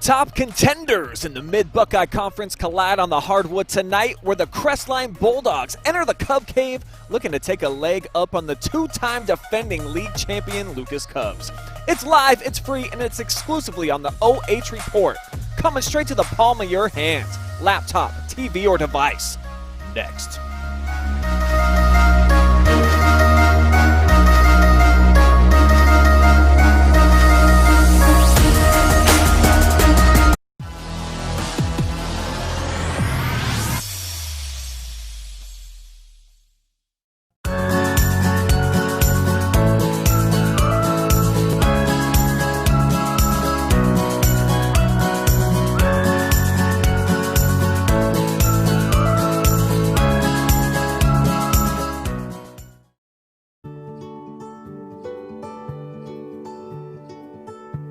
top contenders in the Mid-Buckeye Conference collide on the hardwood tonight, where the Crestline Bulldogs enter the Cub Cave looking to take a leg up on the two-time defending league champion Lucas Cubs. It's live, it's free, and it's exclusively on the OH Report, coming straight to the palm of your hands, laptop, TV, or device. Next.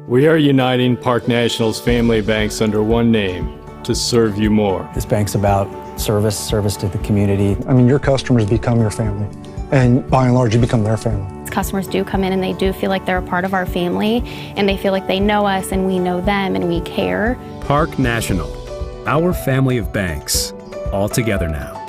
We are uniting Park National's family banks under one name to serve you more. This bank's about service to the community. I mean, your customers become your family, and by and large, you become their family. Customers do come in and they do feel like they're a part of our family, and they feel like they know us and we know them and we care. Park National, our family of banks, all together now.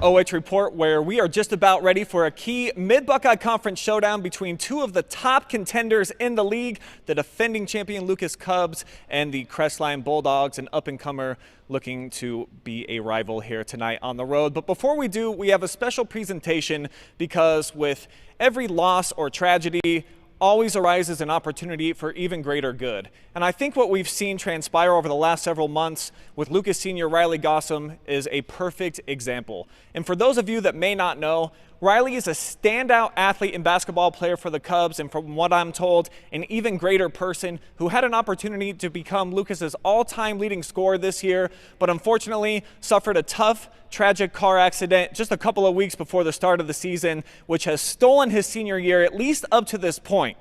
OH Report, where we are just about ready for a key Mid-Buckeye Conference showdown between two of the top contenders in the league, the defending champion Lucas Cubs and the Crestline Bulldogs, an up-and-comer looking to be a rival here tonight on the road. But before we do, we have a special presentation, because with every loss or tragedy always arises an opportunity for even greater good. And I think what we've seen transpire over the last several months with Lucas Sr. Riley Gossam is a perfect example. And for those of you that may not know, Riley is a standout athlete and basketball player for the Cubs, and from what I'm told, an even greater person who had an opportunity to become Lucas's all-time leading scorer this year, but unfortunately suffered a tough, tragic car accident just a couple of weeks before the start of the season, which has stolen his senior year, at least up to this point.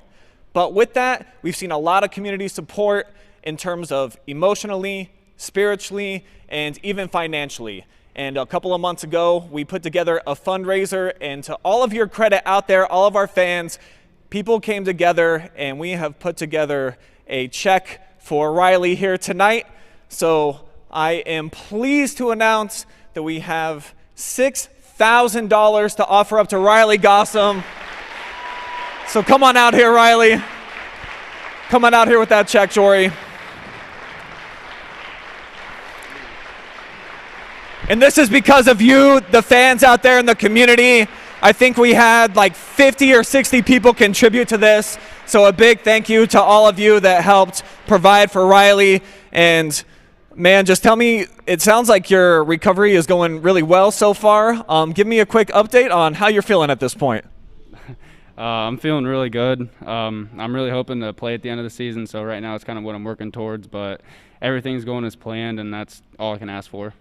But with that, we've seen a lot of community support in terms of emotionally, spiritually, and even financially. And a couple of months ago, we put together a fundraiser, and to all of your credit out there, all of our fans, people came together and we have put together a check for Riley here tonight. So I am pleased to announce that we have $6,000 to offer up to Riley Gossam. So come on out here, Riley. Come on out here with that check, Jory. And this is because of you, the fans out there in the community. I think we had like 50 or 60 people contribute to this. So a big thank you to all of you that helped provide for Riley. And man, just tell me, it sounds like your recovery is going really well so far. Give me a quick update on how you're feeling at this point. I'm feeling really good. I'm really hoping to play at the end of the season. So right now it's kind of what I'm working towards, but everything's going as planned, and that's all I can ask for.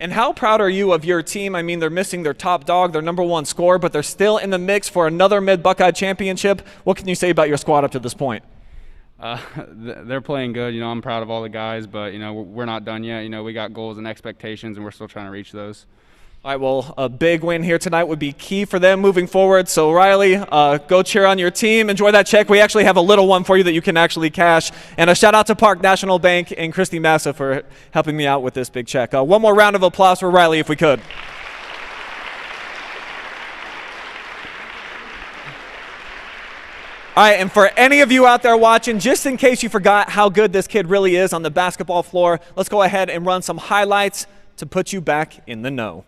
And how proud are you of your team? I mean, they're missing their top dog, their #1 scorer, but they're still in the mix for another Mid-Buckeye championship. What can you say about your squad up to this point? They're playing good. You know, I'm proud of all the guys, but, you know, we're not done yet. You know, we got goals and expectations, and we're still trying to reach those. All right, well, a big win here tonight would be key for them moving forward. So, Riley, go cheer on your team. Enjoy that check. We actually have a little one for you that you can actually cash. And a shout-out to Park National Bank and Christy Massa for helping me out with this big check. One more round of applause for Riley, if we could. All right, and for any of you out there watching, just in case you forgot how good this kid really is on the basketball floor, let's go ahead and run some highlights to put you back in the know.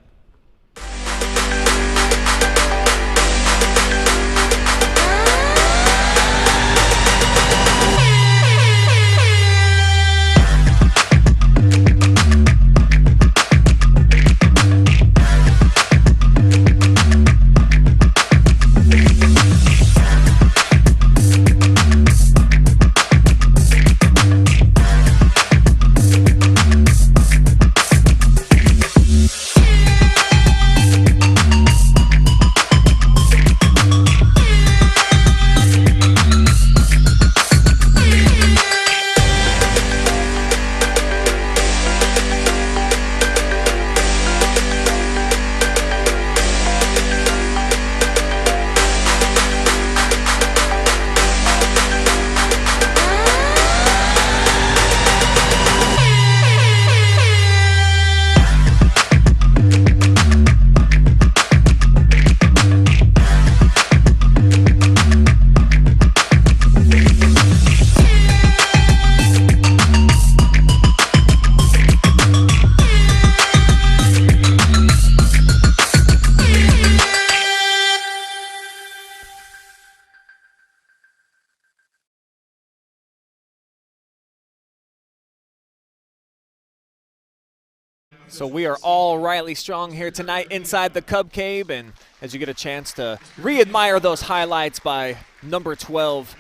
So we are all Riley Strong here tonight inside the Cub Cave, and as you get a chance to re-admire those highlights by number 12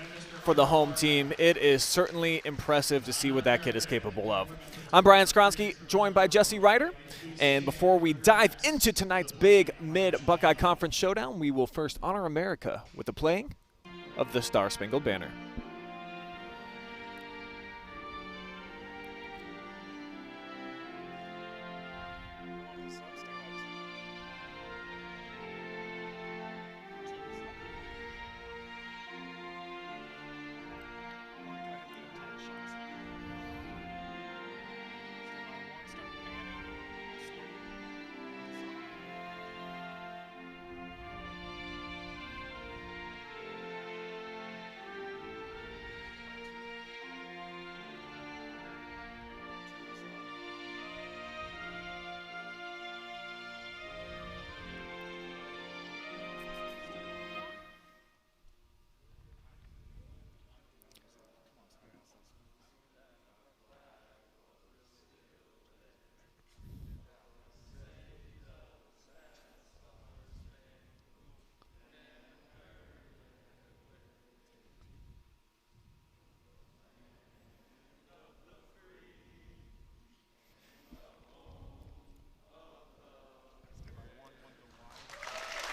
for the home team, it is certainly impressive to see what that kid is capable of. I'm Brian Skronsky, joined by Jesse Ryder, and before we dive into tonight's big Mid-Buckeye Conference showdown, we will first honor America with the playing of the Star-Spangled Banner.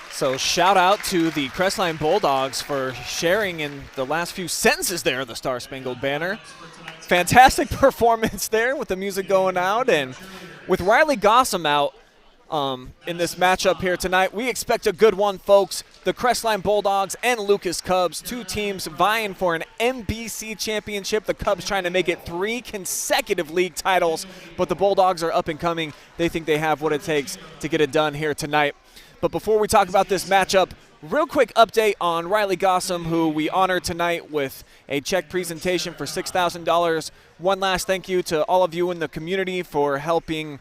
So shout out to the Crestline Bulldogs for sharing in the last few sentences there of the Star-Spangled Banner. Fantastic performance there with the music going out. And with Riley Gossam out in this matchup here tonight, we expect a good one, folks. The Crestline Bulldogs and Lucas Cubs, two teams vying for an MBC championship. The Cubs trying to make it 3 consecutive league titles, but the Bulldogs are up and coming. They think they have what it takes to get it done here tonight. But before we talk about this matchup, real quick update on Riley Gossam, who we honor tonight with a check presentation for $6,000. One last thank you to all of you in the community for helping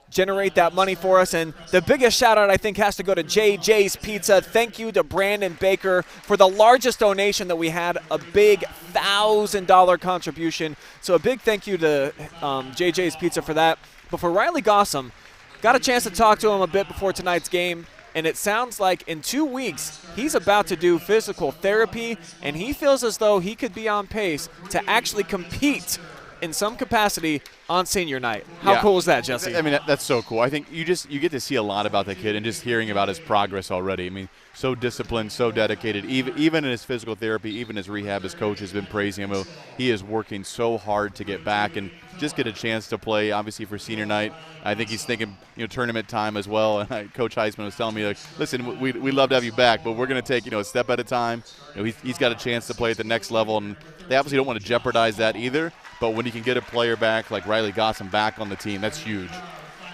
generate that money for us. And the biggest shout out, I think, has to go to JJ's Pizza. Thank you to Brandon Baker for the largest donation that we had, a big $1,000 contribution. So a big thank you to JJ's Pizza for that. But for Riley Gossam, got a chance to talk to him a bit before tonight's game. And it sounds like in 2 weeks, he's about to do physical therapy, and he feels as though he could be on pace to actually compete in some capacity on senior night. How cool is that, Jesse? I mean, that's so cool. I think you get to see a lot about the kid, and just hearing about his progress already. I mean, so disciplined, so dedicated. Even in his physical therapy, even his rehab, his coach has been praising him. He is working so hard to get back and just get a chance to play, obviously, for senior night. I think he's thinking, tournament time as well. And Coach Heisman was telling me, like, listen, we'd love to have you back, but we're going to take, a step at a time. He's got a chance to play at the next level, and they obviously don't want to jeopardize that either. But when you can get a player back like Riley Gossam back on the team, that's huge.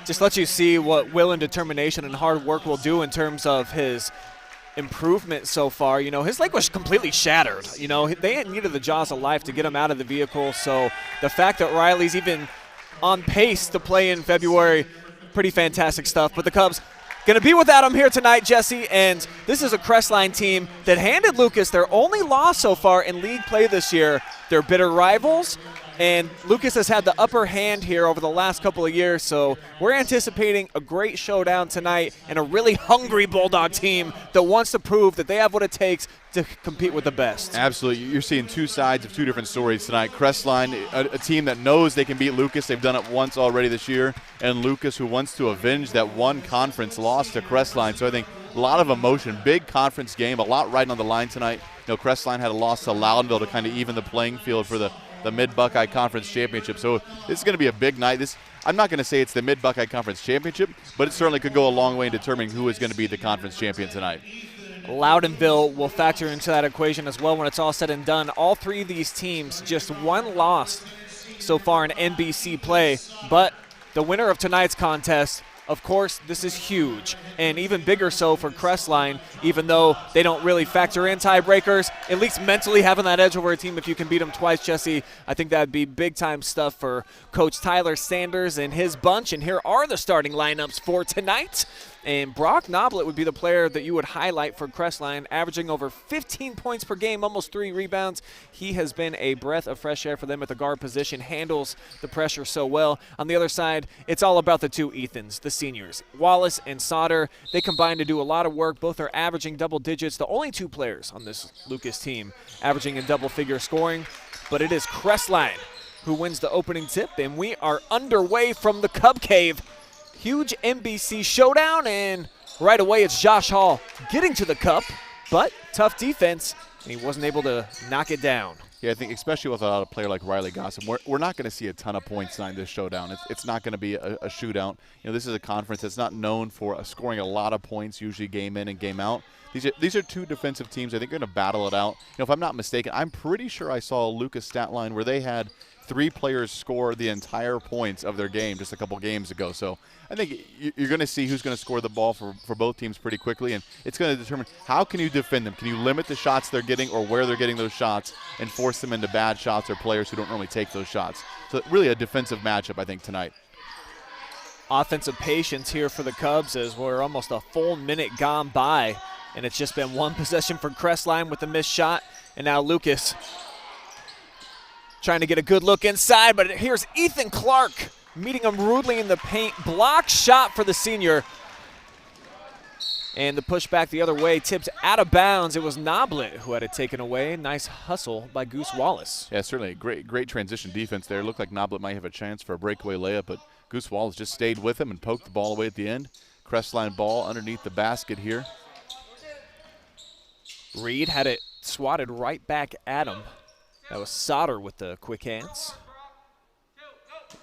Just lets you see what will and determination and hard work will do in terms of his improvement so far. You know, his leg was completely shattered. You know, they had needed the jaws of life to get him out of the vehicle. So the fact that Riley's even on pace to play in February, pretty fantastic stuff. But the Cubs going to be without him here tonight, Jesse, and this is a Crestline team that handed Lucas their only loss so far in league play this year. They're bitter rivals, and Lucas has had the upper hand here over the last couple of years, so we're anticipating a great showdown tonight and a really hungry Bulldog team that wants to prove that they have what it takes to compete with the best. Absolutely. You're seeing two sides of two different stories tonight. Crestline, a team that knows they can beat Lucas. They've done it once already this year. And Lucas, who wants to avenge that one conference loss to Crestline. So I think a lot of emotion, big conference game, a lot riding on the line tonight. You know, Crestline had a loss to Loudonville to kind of even the playing field for the Mid-Buckeye Conference Championship. So this is going to be a big night. I'm not going to say it's the Mid-Buckeye Conference Championship, but it certainly could go a long way in determining who is going to be the conference champion tonight. Loudonville will factor into that equation as well when it's all said and done. All three of these teams just one loss so far in NBC play, but the winner of tonight's contest, of course, this is huge, and even bigger so for Crestline, even though they don't really factor in tiebreakers. At least mentally having that edge over a team, if you can beat them twice, Jesse, I think that would be big-time stuff for Coach Tyler Sanders and his bunch. And here are the starting lineups for tonight. And Brock Noblet would be the player that you would highlight for Crestline, averaging over 15 points per game, almost 3 rebounds. He has been a breath of fresh air for them at the guard position, handles the pressure so well. On the other side, it's all about the two Ethans, the seniors. Wallace and Sauter, they combine to do a lot of work. Both are averaging double digits. The only two players on this Lucas team averaging in double-figure scoring, but it is Crestline who wins the opening tip, and we are underway from the Cub Cave. Huge NBC showdown, and right away it's Josh Hall getting to the cup, but tough defense, and he wasn't able to knock it down. Yeah, I think especially without a player like Riley Gossam, we're not going to see a ton of points tonight in this showdown. It's not going to be a shootout. You know, this is a conference that's not known for scoring a lot of points, usually game in and game out. These are two defensive teams. I think they're going to battle it out. You know, if I'm not mistaken, I'm pretty sure I saw a Lucas stat line where they had 3 players score the entire points of their game just a couple games ago. So I think you're going to see who's going to score the ball for both teams pretty quickly, and it's going to determine how can you defend them. Can you limit the shots they're getting or where they're getting those shots and force them into bad shots or players who don't normally take those shots. So really a defensive matchup, I think, tonight. Offensive patience here for the Cubs as we're almost a full minute gone by, and it's just been one possession for Crestline with the missed shot, and now Lucas trying to get a good look inside, but here's Ethan Clark meeting him rudely in the paint. Block shot for the senior. And the push back the other way, tipped out of bounds. It was Noblet who had it taken away. Nice hustle by Goose Wallace. Yeah, certainly a great transition defense there. Looked like Noblet might have a chance for a breakaway layup, but Goose Wallace just stayed with him and poked the ball away at the end. Crestline ball underneath the basket here. Reed had it swatted right back at him. That was Sauter with the quick hands.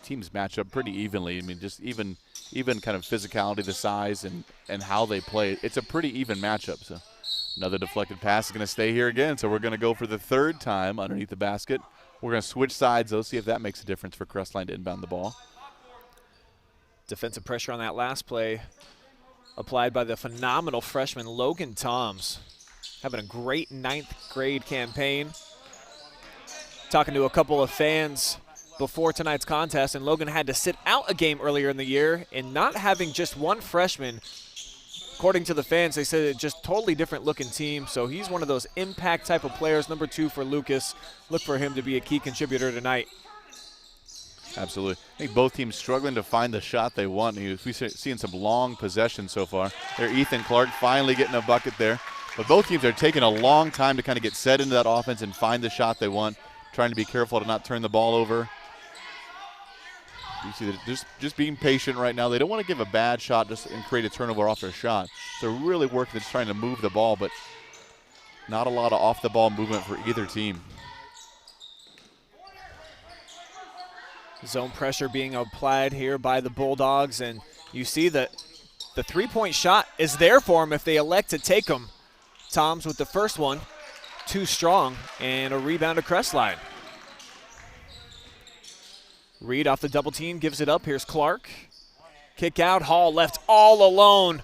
Teams match up pretty evenly. I mean, just even kind of physicality, the size, and how they play. It's a pretty even matchup. So another deflected pass is going to stay here again. So we're going to go for the 3rd time underneath the basket. We're going to switch sides, though, see if that makes a difference for Crestline to inbound the ball. Defensive pressure on that last play applied by the phenomenal freshman Logan Toms. Having a great 9th grade campaign. Talking to a couple of fans before tonight's contest, and Logan had to sit out a game earlier in the year, and not having just one freshman, according to the fans, they said it's just totally different looking team. So he's one of those impact type of players, number 2 for Lucas. Look for him to be a key contributor tonight. Absolutely. I think both teams struggling to find the shot they want. We've seen some long possessions so far. There, Ethan Clark finally getting a bucket there. But both teams are taking a long time to kind of get set into that offense and find the shot they want, trying to be careful to not turn the ball over. You see that just being patient right now. They don't want to give a bad shot and create a turnover off their shot. So really working at trying to move the ball, but not a lot of off-the-ball movement for either team. Zone pressure being applied here by the Bulldogs, and you see that the 3-point shot is there for them if they elect to take them. Toms with the first one, too strong, and a rebound to Crestline. Reed off the double team, gives it up. Here's Clark. Kick out, Hall left all alone.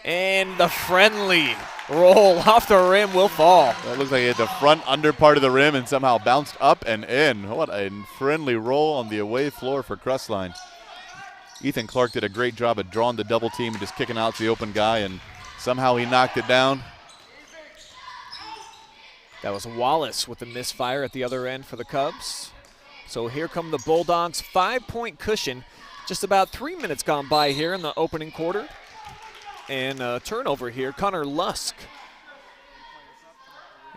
And the friendly roll off the rim will fall. That looks like it hit the front under part of the rim and somehow bounced up and in. What a friendly roll on the away floor for Crestline. Ethan Clark did a great job of drawing the double team and just kicking out to the open guy, and somehow he knocked it down. That was Wallace with the misfire at the other end for the Cubs. So here come the Bulldogs, 5-point cushion. Just about 3 minutes gone by here in the opening quarter. And a turnover here, Connor Lusk.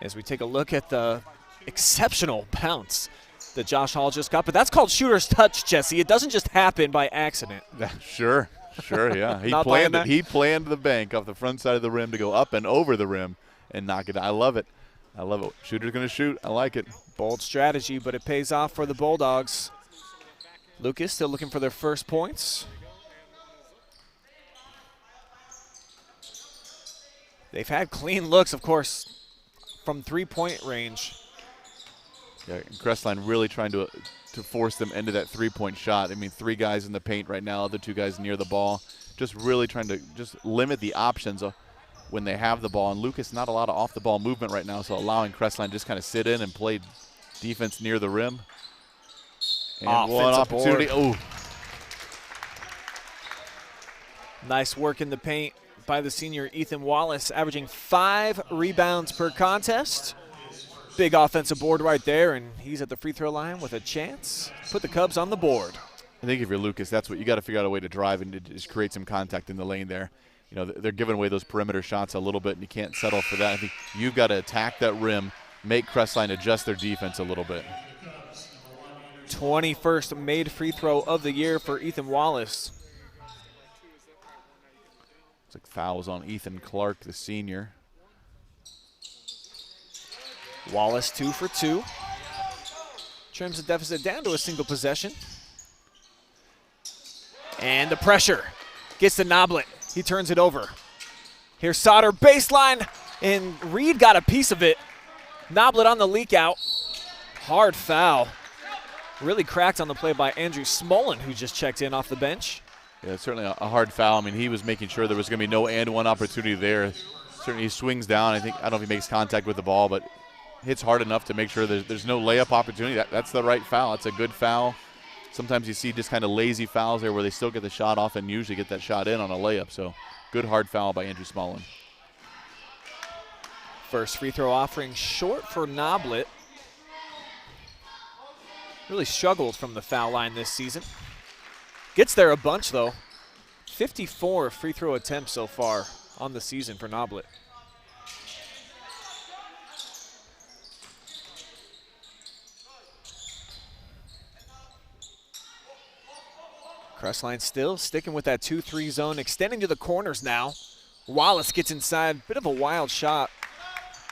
As we take a look at the exceptional bounce that Josh Hall just got. But that's called shooter's touch, Jesse. It doesn't just happen by accident. Sure, yeah. He Not planned buying it. He planned the bank off the front side of the rim to go up and over the rim and knock it. I love it. I love it. Shooter's going to shoot. I like it. Bold strategy, but it pays off for the Bulldogs. Lucas still looking for their first points. They've had clean looks, of course, from three-point range. Yeah, Crestline really trying to force them into that three-point shot. I mean, 3 guys in the paint right now, other 2 guys near the ball. Just really trying to just limit the options when they have the ball. And Lucas, not a lot of off-the-ball movement right now, so allowing Crestline just kind of sit in and play defense near the rim. And one opportunity. Oh. Nice work in the paint by the senior Ethan Wallace, averaging 5 rebounds per contest. Big offensive board right there, and he's at the free throw line with a chance to put the Cubs on the board. I think if you're Lucas, that's what you got to figure out a way to drive and to just create some contact in the lane there. You know, they're giving away those perimeter shots a little bit, and you can't settle for that. I think you've got to attack that rim, make Crestline adjust their defense a little bit. 21st made free throw of the year for Ethan Wallace. It's like fouls on Ethan Clark, the senior. Wallace 2 for 2. Trims the deficit down to a single possession. And the pressure gets to Noblet. He turns it over. Here's Sauter, baseline, and Reed got a piece of it. Noblet on the leak out. Hard foul. Really cracked on the play by Andrew Smolin, who just checked in off the bench. Yeah, it's certainly a hard foul. I mean, he was making sure there was going to be no and-one opportunity there. Certainly he swings down. I don't know if he makes contact with the ball, but hits hard enough to make sure there's no layup opportunity. That's the right foul. That's a good foul. Sometimes you see just kind of lazy fouls there where they still get the shot off and usually get that shot in on a layup. So good hard foul by Andrew Smolin. First free throw offering short for Noblet. Really struggled from the foul line this season. Gets there a bunch, though. 54 free throw attempts so far on the season for Noblet. Crestline still sticking with that 2-3 zone, extending to the corners now. Wallace gets inside, bit of a wild shot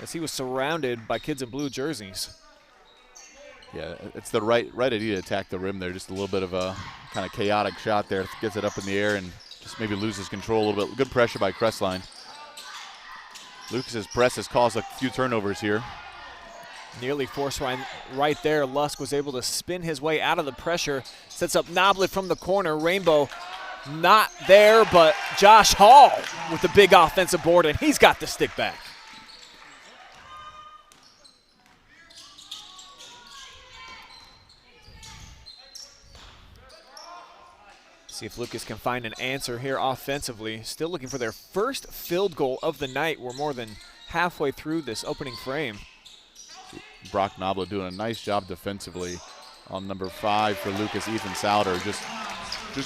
as he was surrounded by kids in blue jerseys. Yeah, it's the right idea to attack the rim there. Just a little bit of a kind of chaotic shot there. Gets it up in the air and just maybe loses control a little bit. Good pressure by Crestline. Lucas's press has caused a few turnovers here. Nearly forced right there. Lusk was able to spin his way out of the pressure. Sets up Noblet from the corner. Rainbow not there, but Josh Hall with the big offensive board, and he's got the stick back. See if Lucas can find an answer here offensively. Still looking for their first field goal of the night. We're more than halfway through this opening frame. Brock Noblet doing a nice job defensively on number 5 for Lucas, Ethan Sauter. Just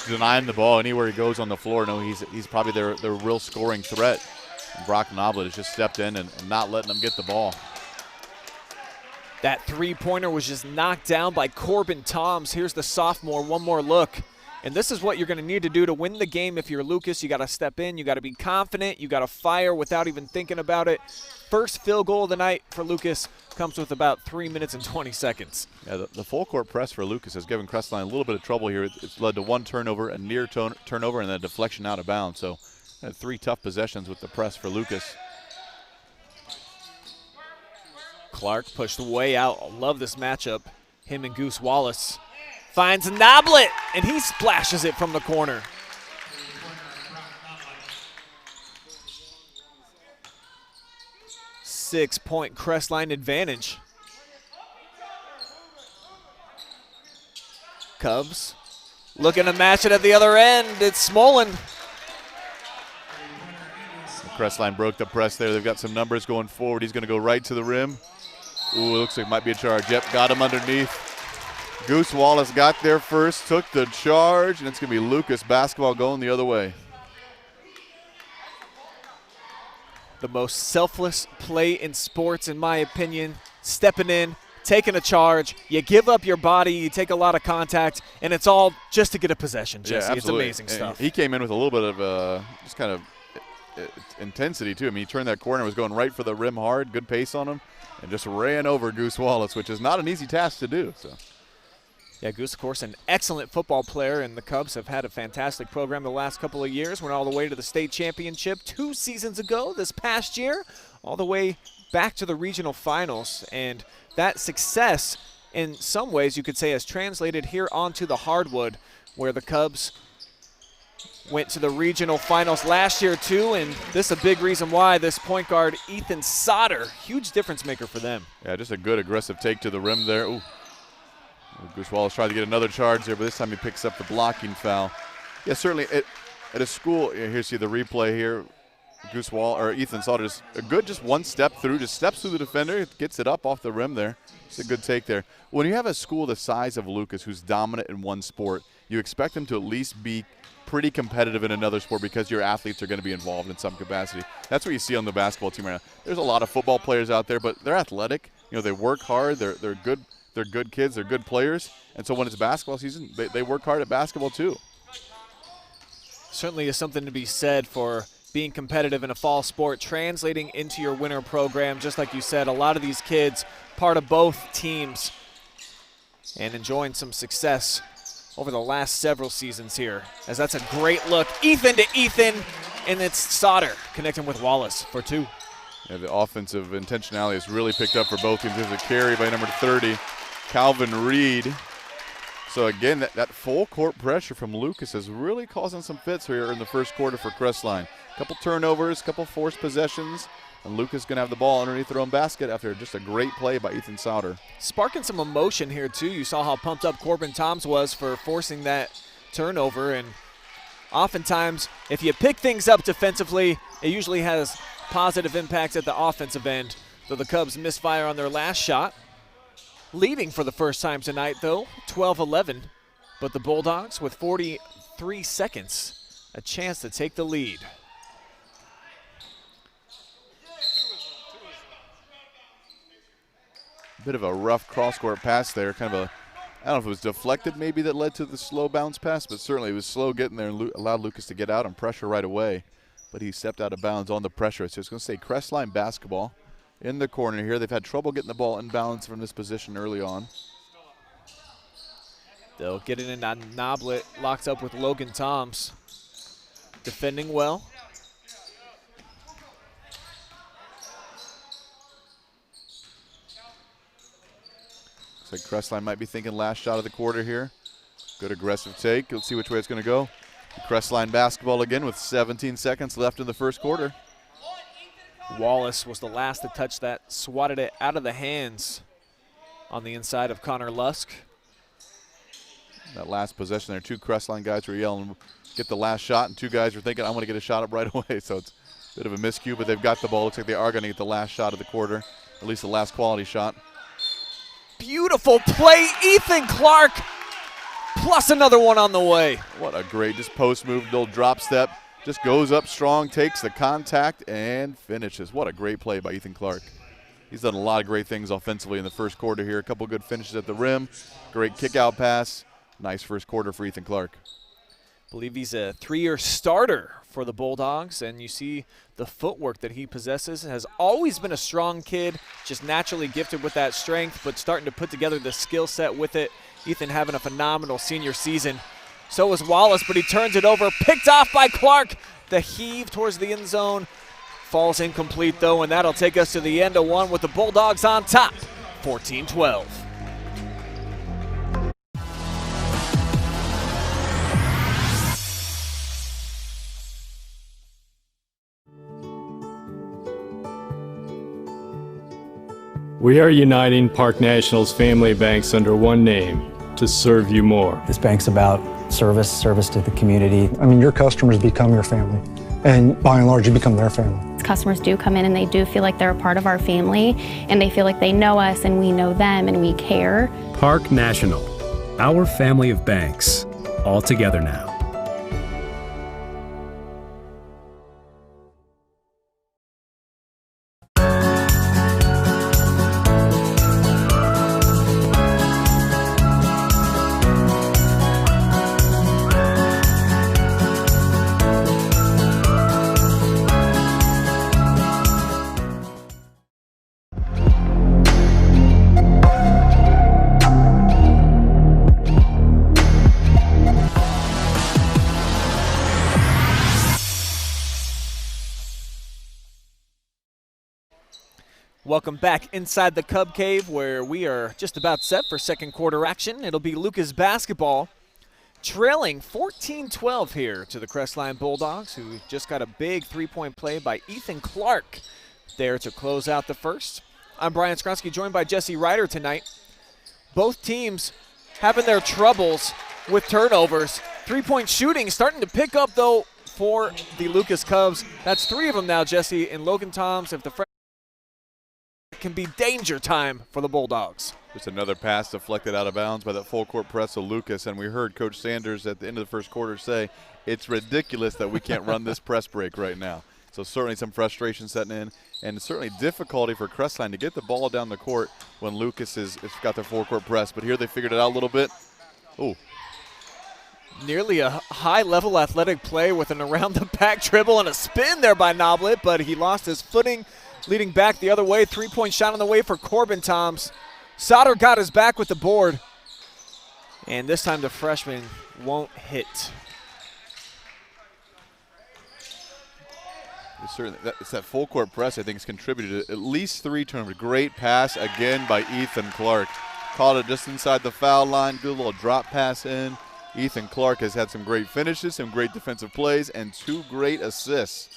denying the ball anywhere he goes on the floor. No, he's probably their real scoring threat. And Brock Noblet has just stepped in and not letting them get the ball. That three-pointer was just knocked down by Corbin Toms. Here's the sophomore, one more look. And this is what you're going to need to do to win the game. If you're Lucas, you got to step in, you got to be confident, you got to fire without even thinking about it. First field goal of the night for Lucas comes with about 3 minutes and 20 seconds. Yeah, the full court press for Lucas has given Crestline a little bit of trouble here. It's led to one turnover, a near turnover, and then a deflection out of bounds. So 3 tough possessions with the press for Lucas. Clark pushed way out. I love this matchup. Him and Goose Wallace. Finds Noblet, and he splashes it from the corner. 6-point Crestline advantage. Cubs looking to match it at the other end. It's Smolin. Crestline broke the press there. They've got some numbers going forward. He's going to go right to the rim. Ooh, looks like it might be a charge. Yep, got him underneath. Goose Wallace got there first, took the charge, and it's going to be Lucas basketball going the other way. The most selfless play in sports, in my opinion. Stepping in, taking a charge. You give up your body, you take a lot of contact, and it's all just to get a possession, Jesse. Yeah, it's amazing stuff. He came in with a little bit of just kind of intensity, too. I mean, he turned that corner, was going right for the rim hard, good pace on him, and just ran over Goose Wallace, which is not an easy task to do. So. Yeah, Goose, of course, an excellent football player, and the Cubs have had a fantastic program the last couple of years. Went all the way to the state championship 2 seasons ago this past year, all the way back to the regional finals. And that success, in some ways, you could say, has translated here onto the hardwood, where the Cubs went to the regional finals last year, too, and this is a big reason why. This point guard, Ethan Sauter, huge difference maker for them. Yeah, just a good aggressive take to the rim there. Ooh. Goose Wallace tried to get another charge there, but this time he picks up the blocking foul. Yeah, certainly at a school, here's see the replay here. Ethan Sauter just a good just one step through, just steps through the defender, gets it up off the rim there. It's a good take there. When you have a school the size of Lucas who's dominant in one sport, you expect them to at least be pretty competitive in another sport because your athletes are going to be involved in some capacity. That's what you see on the basketball team right now. There's a lot of football players out there, but they're athletic. You know, they work hard. They're good. They're good kids. They're good players. And so when it's basketball season, they work hard at basketball too. Certainly is something to be said for being competitive in a fall sport, translating into your winter program. Just like you said, a lot of these kids part of both teams and enjoying some success over the last several seasons here, as that's a great look. Ethan to Ethan, and it's Sauter connecting with Wallace for 2. Yeah, the offensive intentionality has really picked up for both teams. There's a carry by number 30, Calvin Reed. So again, that full court pressure from Lucas is really causing some fits here in the first quarter for Crestline. A couple turnovers, a couple forced possessions, and Lucas going to have the ball underneath their own basket after just a great play by Ethan Sauter. Sparking some emotion here, too. You saw how pumped up Corbin Toms was for forcing that turnover, and oftentimes, if you pick things up defensively, it usually has positive impacts at the offensive end, though the Cubs misfire on their last shot. Leading for the first time tonight, though, 12-11. But the Bulldogs, with 43 seconds, a chance to take the lead. Bit of a rough cross-court pass there, kind of I don't know if it was deflected maybe that led to the slow bounce pass, but certainly it was slow getting there and allowed Lucas to get out and pressure right away. But he stepped out of bounds on the pressure. So it's going to say Crestline basketball in the corner here. They've had trouble getting the ball in balance from this position early on. They'll get it in. Noblet locks up with Logan Toms. Defending well. Looks like Crestline might be thinking last shot of the quarter here. Good aggressive take. Let's see which way it's going to go. Crestline basketball again with 17 seconds left in the first quarter. Wallace was the last to touch that, swatted it out of the hands on the inside of Connor Lusk. That last possession there, 2 Crestline guys were yelling, get the last shot, and 2 guys were thinking, I want to get a shot up right away. So it's a bit of a miscue, but they've got the ball. Looks like they are going to get the last shot of the quarter, at least the last quality shot. Beautiful play, Ethan Clark, plus another one on the way. What a great just post move, little drop step. Just goes up strong, takes the contact, and finishes. What a great play by Ethan Clark. He's done a lot of great things offensively in the first quarter here. A couple good finishes at the rim. Great kick-out pass. Nice first quarter for Ethan Clark. I believe he's a 3-year starter for the Bulldogs, and you see the footwork that he possesses. Has always been a strong kid, just naturally gifted with that strength, but starting to put together the skill set with it. Ethan having a phenomenal senior season. So was Wallace, but he turns it over, picked off by Clark. The heave towards the end zone falls incomplete, though, and that'll take us to the end of one with the Bulldogs on top, 14-12. We are uniting Park National's family banks under one name to serve you more. This bank's about service to the community. I mean, your customers become your family, and by and large, you become their family. Customers do come in and they do feel like they're a part of our family, and they feel like they know us and we know them and we care. Park National, our family of banks, all together now. Welcome back inside the Cub Cave, where we are just about set for second quarter action. It'll be Lucas basketball trailing 14-12 here to the Crestline Bulldogs, who just got a big three-point play by Ethan Clark there to close out the first. I'm Brian Skronsky, joined by Jesse Ryder tonight. Both teams having their troubles with turnovers. Three-point shooting starting to pick up, though, for the Lucas Cubs. That's 3 of them now, Jesse, and Logan Toms, if the can be danger time for the Bulldogs. Just another pass deflected out of bounds by that full court press of Lucas, and we heard Coach Sanders at the end of the first quarter say, it's ridiculous that we can't run this press break right now. So certainly some frustration setting in, and certainly difficulty for Crestline to get the ball down the court when Lucas has got their full court press. But here they figured it out a little bit. Oh. Nearly a high-level athletic play with an around-the-back dribble and a spin there by Noblet, but he lost his footing, leading back the other way. Three-point shot on the way for Corbin Toms. Sauter got his back with the board. And this time the freshman won't hit. It's that full court press I think has contributed to at least 3 turnovers. Great pass again by Ethan Clark. Caught it just inside the foul line. Good little drop pass in. Ethan Clark has had some great finishes, some great defensive plays, and 2 great assists.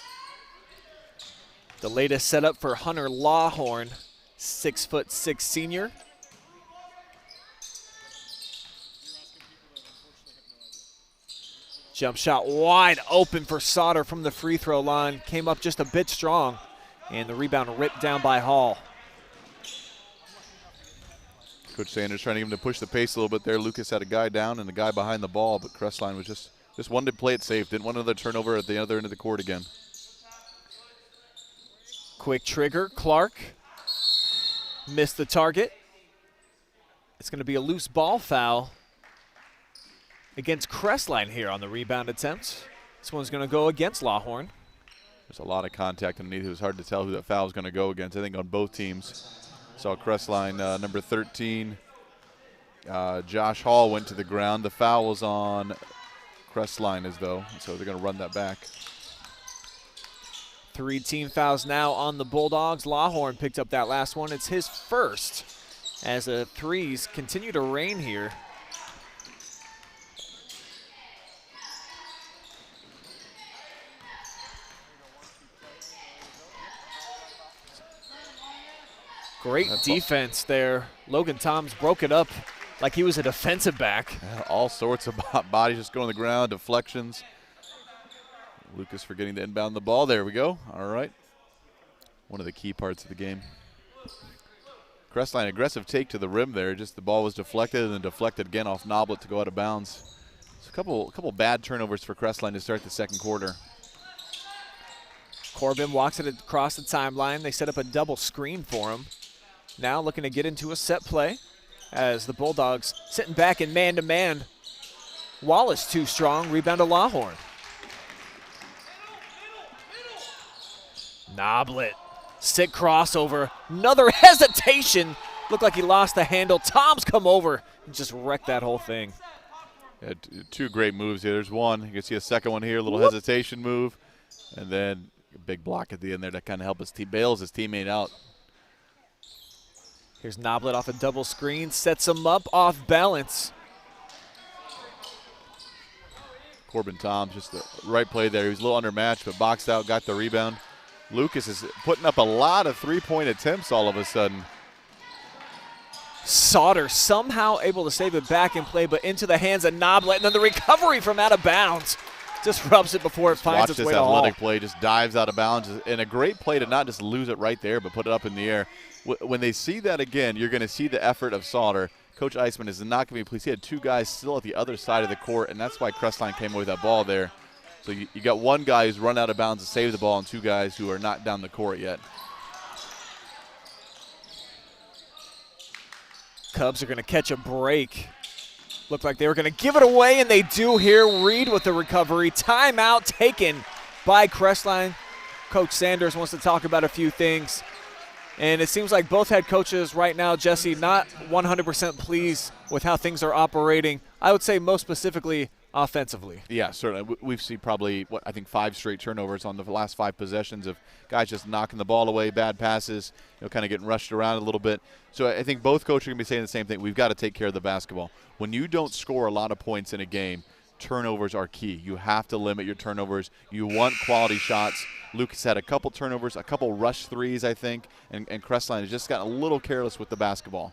The latest setup for Hunter Lawhorn, 6'6" senior. Jump shot wide open for Sauter from the free throw line. Came up just a bit strong, and the rebound ripped down by Hall. Coach Sanders trying to get him to push the pace a little bit there. Lucas had a guy down and a guy behind the ball, but Crestline was just wanted to play it safe. Didn't want another turnover at the other end of the court again. Quick trigger, Clark missed the target. It's going to be a loose ball foul against Crestline here on the rebound attempt. This one's going to go against Lawhorn. There's a lot of contact underneath. It was hard to tell who that foul was going to go against, I think, on both teams. Saw Crestline, number 13, Josh Hall went to the ground. The foul was on Crestline as though, so they're going to run that back. 3 team fouls now on the Bulldogs. Lawhorn picked up that last one. It's his first as the threes continue to rain here. Great defense there. Logan Toms broke it up like he was a defensive back. Yeah, all sorts of bodies just going to the ground, deflections. Lucas forgetting to inbound the ball. There we go. All right. One of the key parts of the game. Crestline, aggressive take to the rim there. Just the ball was deflected and then deflected again off Noblet to go out of bounds. So a couple bad turnovers for Crestline to start the second quarter. Corbin walks it across the timeline. They set up a double screen for him. Now looking to get into a set play as the Bulldogs sitting back in man-to-man. Wallace too strong. Rebound to Lawhorn. Noblet, sick crossover, another hesitation. Looked like he lost the handle. Tom's come over and just wrecked that whole thing. Yeah, 2 great moves here. There's one. You can see a second one here, a little hesitation move, and then a big block at the end there to kind of help his team, bails his teammate out. Here's Noblet off a double screen, sets him up off balance. Corbin Toms, just the right play there. He was a little undermatched, but boxed out, got the rebound. Lucas is putting up a lot of 3-point attempts all of a sudden. Sauter somehow able to save it back in play, but into the hands of Noblet, and then the recovery from out of bounds. Disrupts it before it finds its way to Hall. Watch this athletic play, just dives out of bounds, and a great play to not just lose it right there, but put it up in the air. When they see that again, you're going to see the effort of Sauter. Coach Eisman is not going to be pleased. He had 2 guys still at the other side of the court, and that's why Crestline came away with that ball there. So you got 1 guy who's run out of bounds to save the ball, and 2 guys who are not down the court yet. Cubs are going to catch a break. Looked like they were going to give it away, and they do here. Reed with the recovery. Timeout taken by Crestline. Coach Sanders wants to talk about a few things. And it seems like both head coaches right now, Jesse, not 100% pleased with how things are operating. I would say most specifically offensively. Yeah, certainly. We've seen probably, I think 5 straight turnovers on the last 5 possessions of guys just knocking the ball away, bad passes, kind of getting rushed around a little bit. So I think both coaches are going to be saying the same thing. We've got to take care of the basketball. When you don't score a lot of points in a game, turnovers are key. You have to limit your turnovers. You want quality shots. Lucas had a couple turnovers, a couple rush threes, I think, and Crestline has just gotten a little careless with the basketball.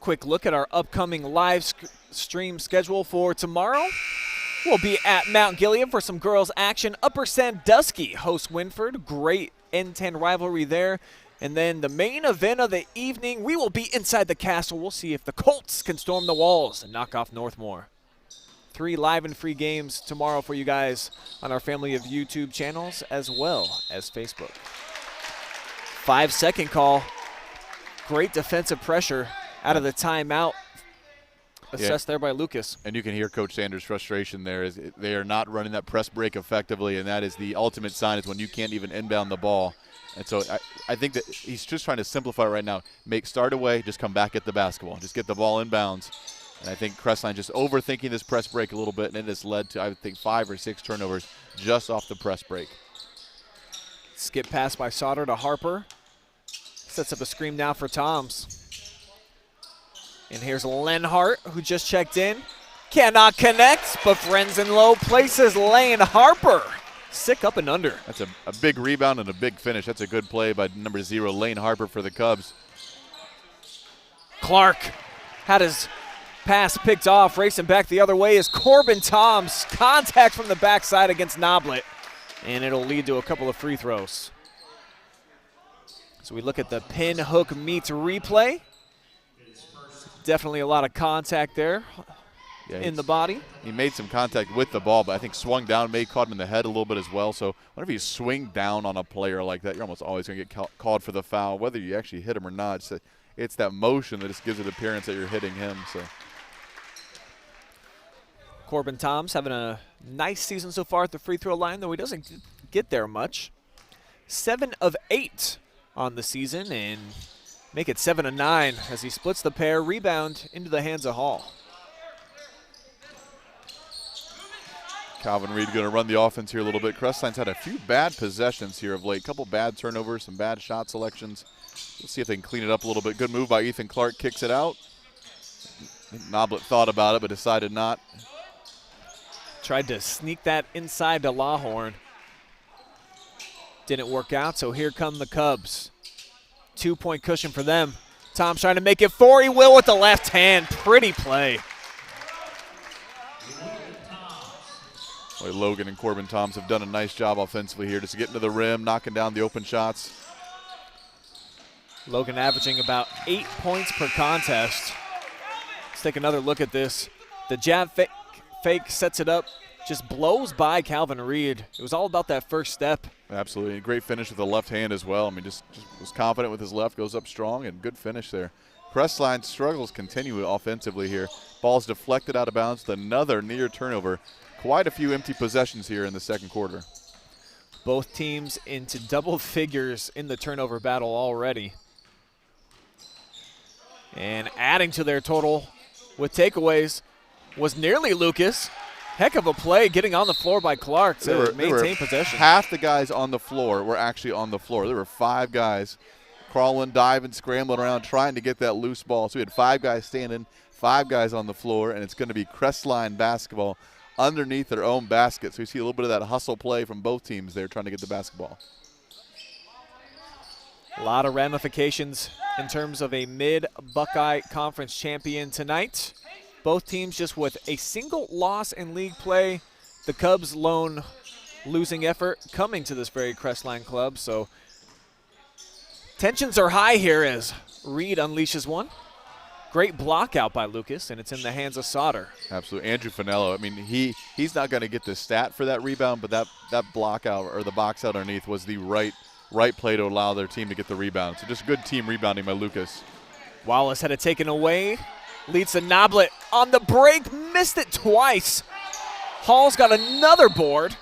Quick look at our upcoming live stream schedule for tomorrow. We'll be at Mount Gilead for some girls action. Upper Sandusky hosts Winford. Great N10 rivalry there. And then the main event of the evening, we will be inside the castle. We'll see if the Colts can storm the walls and knock off Northmore. 3 live and free games tomorrow for you guys on our family of YouTube channels as well as Facebook. 5-second call. Great defensive pressure out of the timeout. Assessed there by Lucas. And you can hear Coach Sanders' frustration there. Is they are not running that press break effectively, and that is the ultimate sign is when you can't even inbound the ball. And so I think that he's just trying to simplify it right now. Start away, just come back at the basketball. Just get the ball in bounds. And I think Crestline just overthinking this press break a little bit, and it has led to, I would think, 5 or 6 turnovers just off the press break. Skip pass by Sauter to Harper. Sets up a screen now for Toms. And here's Lenhart, who just checked in. Cannot connect, but friends in low places. Lane Harper, sick up and under. That's a big rebound and a big finish. That's a good play by number 0, Lane Harper for the Cubs. Clark had his pass picked off. Racing back the other way is Corbin Toms. Contact from the backside against Noblet. And it'll lead to a couple of free throws. So we look at the Pinhook Meats replay. Definitely a lot of contact there in the body. He made some contact with the ball, but I think swung down, may caught him in the head a little bit as well. So whenever you swing down on a player like that, you're almost always going to get called for the foul, whether you actually hit him or not. It's that motion that just gives it appearance that you're hitting him. So Corbin Toms having a nice season so far at the free throw line, though he doesn't get there much. 7 of 8 on the season, and make it 7 of 9 as he splits the pair. Rebound into the hands of Hall. Calvin Reed going to run the offense here a little bit. Crestline's had a few bad possessions here of late. A couple bad turnovers, some bad shot selections. We'll see if they can clean it up a little bit. Good move by Ethan Clark, kicks it out. Noblet thought about it but decided not. Tried to sneak that inside to Lawhorn. Didn't work out, so here come the Cubs. 2-point cushion for them. Tom's trying to make it 4. He will with the left hand. Pretty play. Boy, Logan and Corbin Toms have done a nice job offensively here, just getting to the rim, knocking down the open shots. Logan averaging about 8 points per contest. Let's take another look at this. The jab fake sets it up, just blows by Calvin Reed. It was all about that first step. Absolutely. A great finish with the left hand as well. I mean, just was confident with his left, goes up strong, and good finish there. Crestline struggles continue offensively here. Ball's deflected out of bounds with another near turnover. Quite a few empty possessions here in the second quarter. Both teams into double figures in the turnover battle already. And adding to their total with takeaways was nearly Lucas. Heck of a play getting on the floor by Clark to maintain possession. Half the guys on the floor were actually on the floor. There were 5 guys crawling, diving, scrambling around, trying to get that loose ball. So we had 5 guys standing, 5 guys on the floor, and it's going to be Crestline basketball underneath their own basket. So we see a little bit of that hustle play from both teams there trying to get the basketball. A lot of ramifications in terms of a Mid-Buckeye Conference champion tonight. Both teams just with a single loss in league play. The Cubs' lone losing effort coming to this very Crestline club. So tensions are high here as Reed unleashes one. Great block out by Lucas, and it's in the hands of Sauter. Absolutely. Andrew Finello, I mean, he's not going to get the stat for that rebound, but that block out or the box out underneath was the right play to allow their team to get the rebound. So just good team rebounding by Lucas. Wallace had it taken away. Leads to Noblet on the break. Missed it twice. Hall's got another board.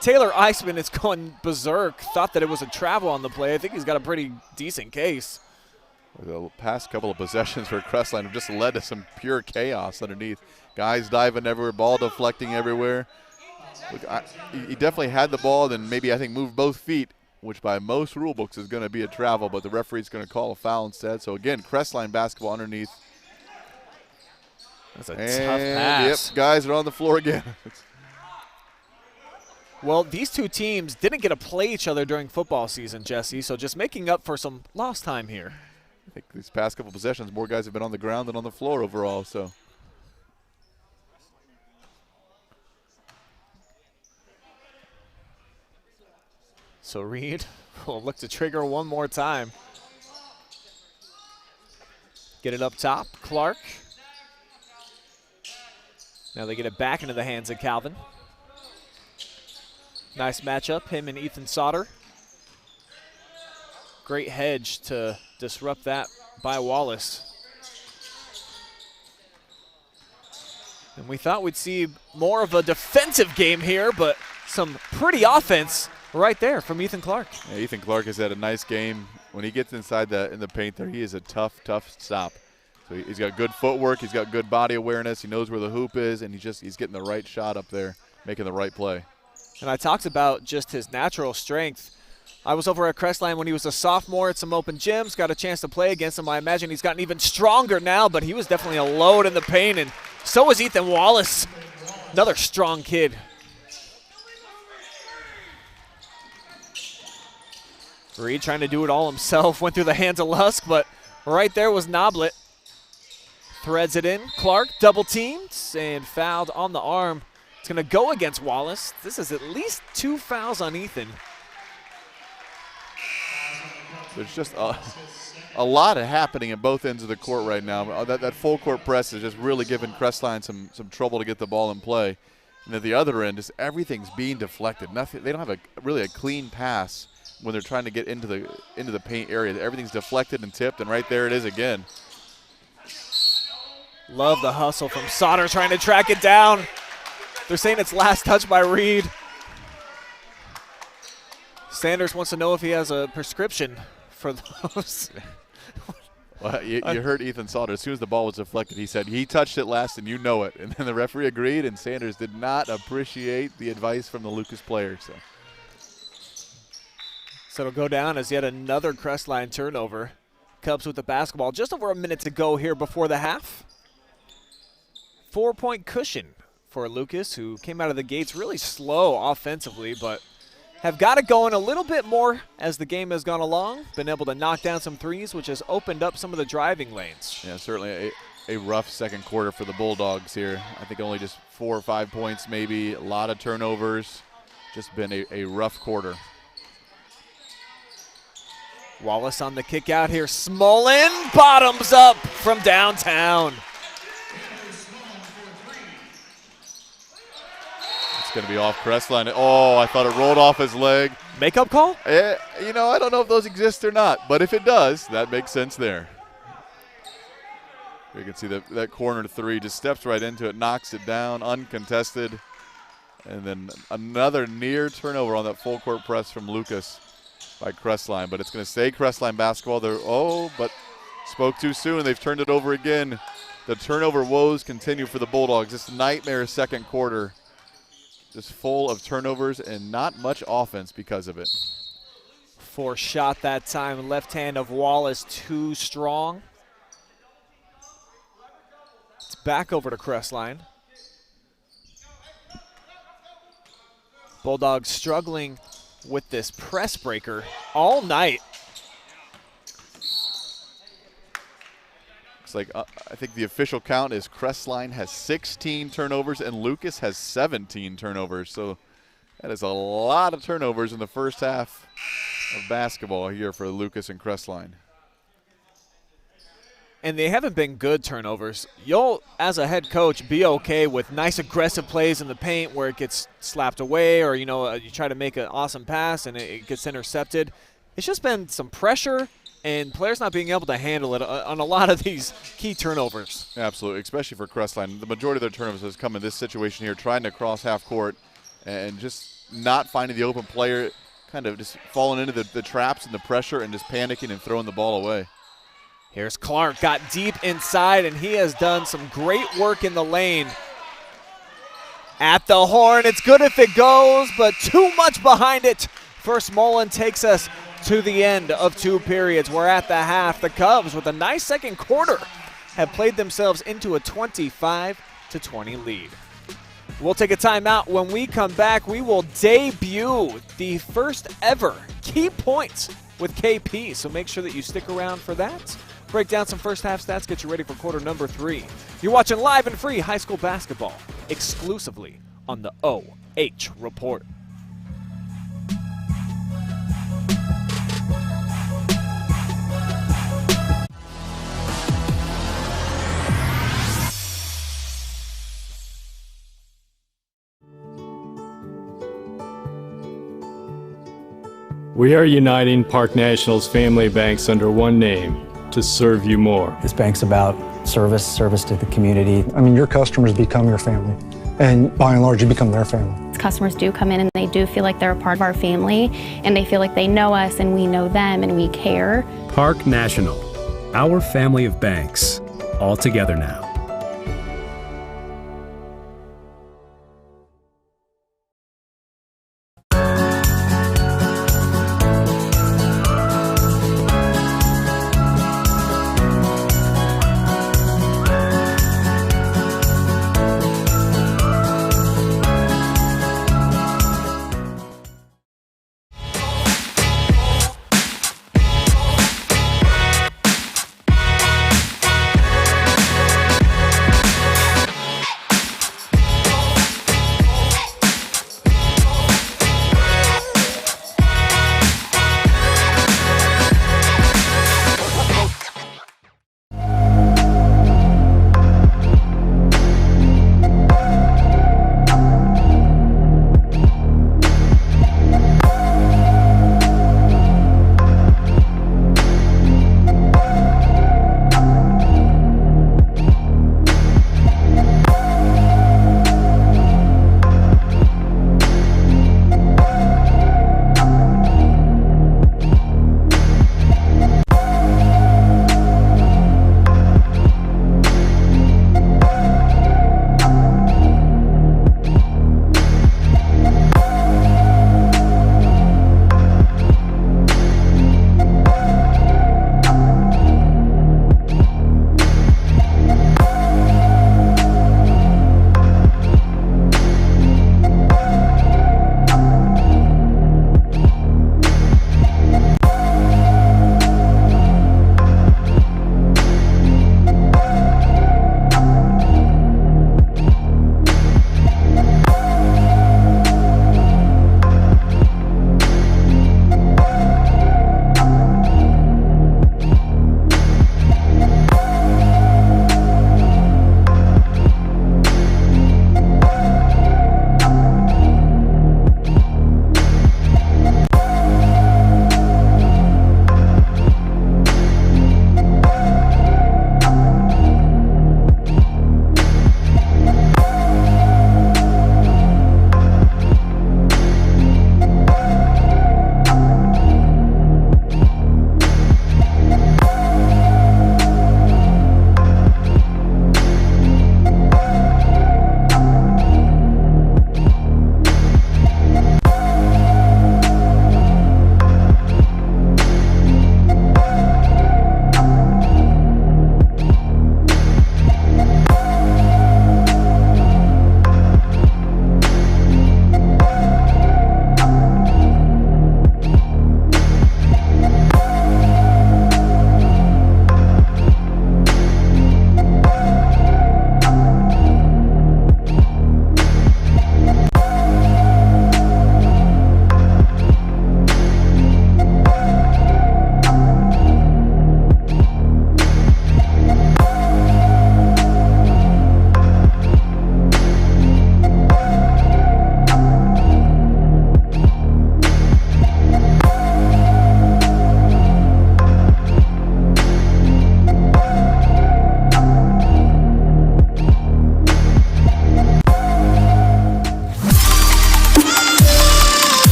Taylor Eisman is going berserk. Thought that it was a travel on the play. I think he's got a pretty decent case. The past couple of possessions for Crestline have just led to some pure chaos underneath. Guys diving everywhere, ball deflecting everywhere. Look, he definitely had the ball, then maybe I think moved both feet, which by most rule books is going to be a travel, but the referee's going to call a foul instead. So again, Crestline basketball underneath. That's a tough pass. Yep, guys are on the floor again. Well, these two teams didn't get to play each other during football season, Jesse, so just making up for some lost time here. I think these past couple possessions, more guys have been on the ground than on the floor overall. So Reed will look to trigger one more time. Get it up top, Clark. Now they get it back into the hands of Calvin. Nice matchup, him and Ethan Sauter. Great hedge to disrupt that by Wallace. And we thought we'd see more of a defensive game here, but some pretty offense right there from Ethan Clark. Yeah, Ethan Clark has had a nice game. When he gets inside in the paint there, he is a tough stop. So he's got good footwork, he's got good body awareness, he knows where the hoop is, and he's getting the right shot up there, making the right play. And I talked about just his natural strength. I was over at Crestline when he was a sophomore at some open gyms, got a chance to play against him. I imagine he's gotten even stronger now, but he was definitely a load in the paint, and so was Ethan Wallace, another strong kid. Reed trying to do it all himself, went through the hands of Lusk, but right there was Noblet. Threads it in. Clark double teamed and fouled on the arm. It's going to go against Wallace. This is at least 2 fouls on Ethan. There's just a lot happening at both ends of the court right now. That full court press is just really giving Crestline some trouble to get the ball in play. And at the other end, just everything's being deflected. Nothing. They don't have really a clean pass when they're trying to get into the paint area. Everything's deflected and tipped, and right there it is again. Love the hustle from Sauter trying to track it down. They're saying it's last touch by Reed. Sanders wants to know if he has a prescription for those. Well, you heard Ethan Sauter. As soon as the ball was deflected, he said he touched it last and you know it. And then the referee agreed, and Sanders did not appreciate the advice from the Lucas player. So it'll go down as yet another Crestline turnover. Cubs with the basketball. Just over a minute to go here before the half. 4-point cushion for Lucas, who came out of the gates really slow offensively, but have got it going a little bit more as the game has gone along. Been able to knock down some threes, which has opened up some of the driving lanes. Yeah, certainly a rough second quarter for the Bulldogs here. I think only just 4 or 5 points maybe, a lot of turnovers. Just been a rough quarter. Wallace on the kick out here. Smolin bottoms up from downtown. It's going to be off Crestline. Oh, I thought it rolled off his leg. Makeup call? I don't know if those exist or not, but if it does, that makes sense there. You can see that corner three just steps right into it, knocks it down, uncontested. And then another near turnover on that full court press from Lucas by Crestline. But it's going to stay Crestline basketball. But spoke too soon. They've turned it over again. The turnover woes continue for the Bulldogs. This nightmare second quarter. Just full of turnovers and not much offense because of it. 4 shot that time. Left hand of Wallace too strong. It's back over to Crestline. Bulldogs struggling with this press breaker all night. Looks like I think the official count is Crestline has 16 turnovers and Lucas has 17 turnovers. So that is a lot of turnovers in the first half of basketball here for Lucas and Crestline. And they haven't been good turnovers. You'll, as a head coach, be okay with nice aggressive plays in the paint where it gets slapped away, or you try to make an awesome pass and it gets intercepted. It's just been some pressure and players not being able to handle it on a lot of these key turnovers. Absolutely, especially for Crestline. The majority of their turnovers has come in this situation here, trying to cross half court and just not finding the open player, kind of just falling into the traps and the pressure and just panicking and throwing the ball away. Here's Clark, got deep inside, and he has done some great work in the lane. At the horn, it's good if it goes, but too much behind it. First Mullen takes us to the end of 2 periods. We're at the half. The Cubs, with a nice second quarter, have played themselves into a 25-20 lead. We'll take a timeout. When we come back, we will debut the first ever key points with KP, so make sure that you stick around for that. Break down some first half stats, get you ready for quarter number 3. You're watching live and free high school basketball exclusively on the OH Report. We are uniting Park National's family banks under one name to serve you more. This bank's about service to the community. I mean, your customers become your family, and by and large, you become their family. Customers do come in and they do feel like they're a part of our family, and they feel like they know us and we know them and we care. Park National, our family of banks, all together now.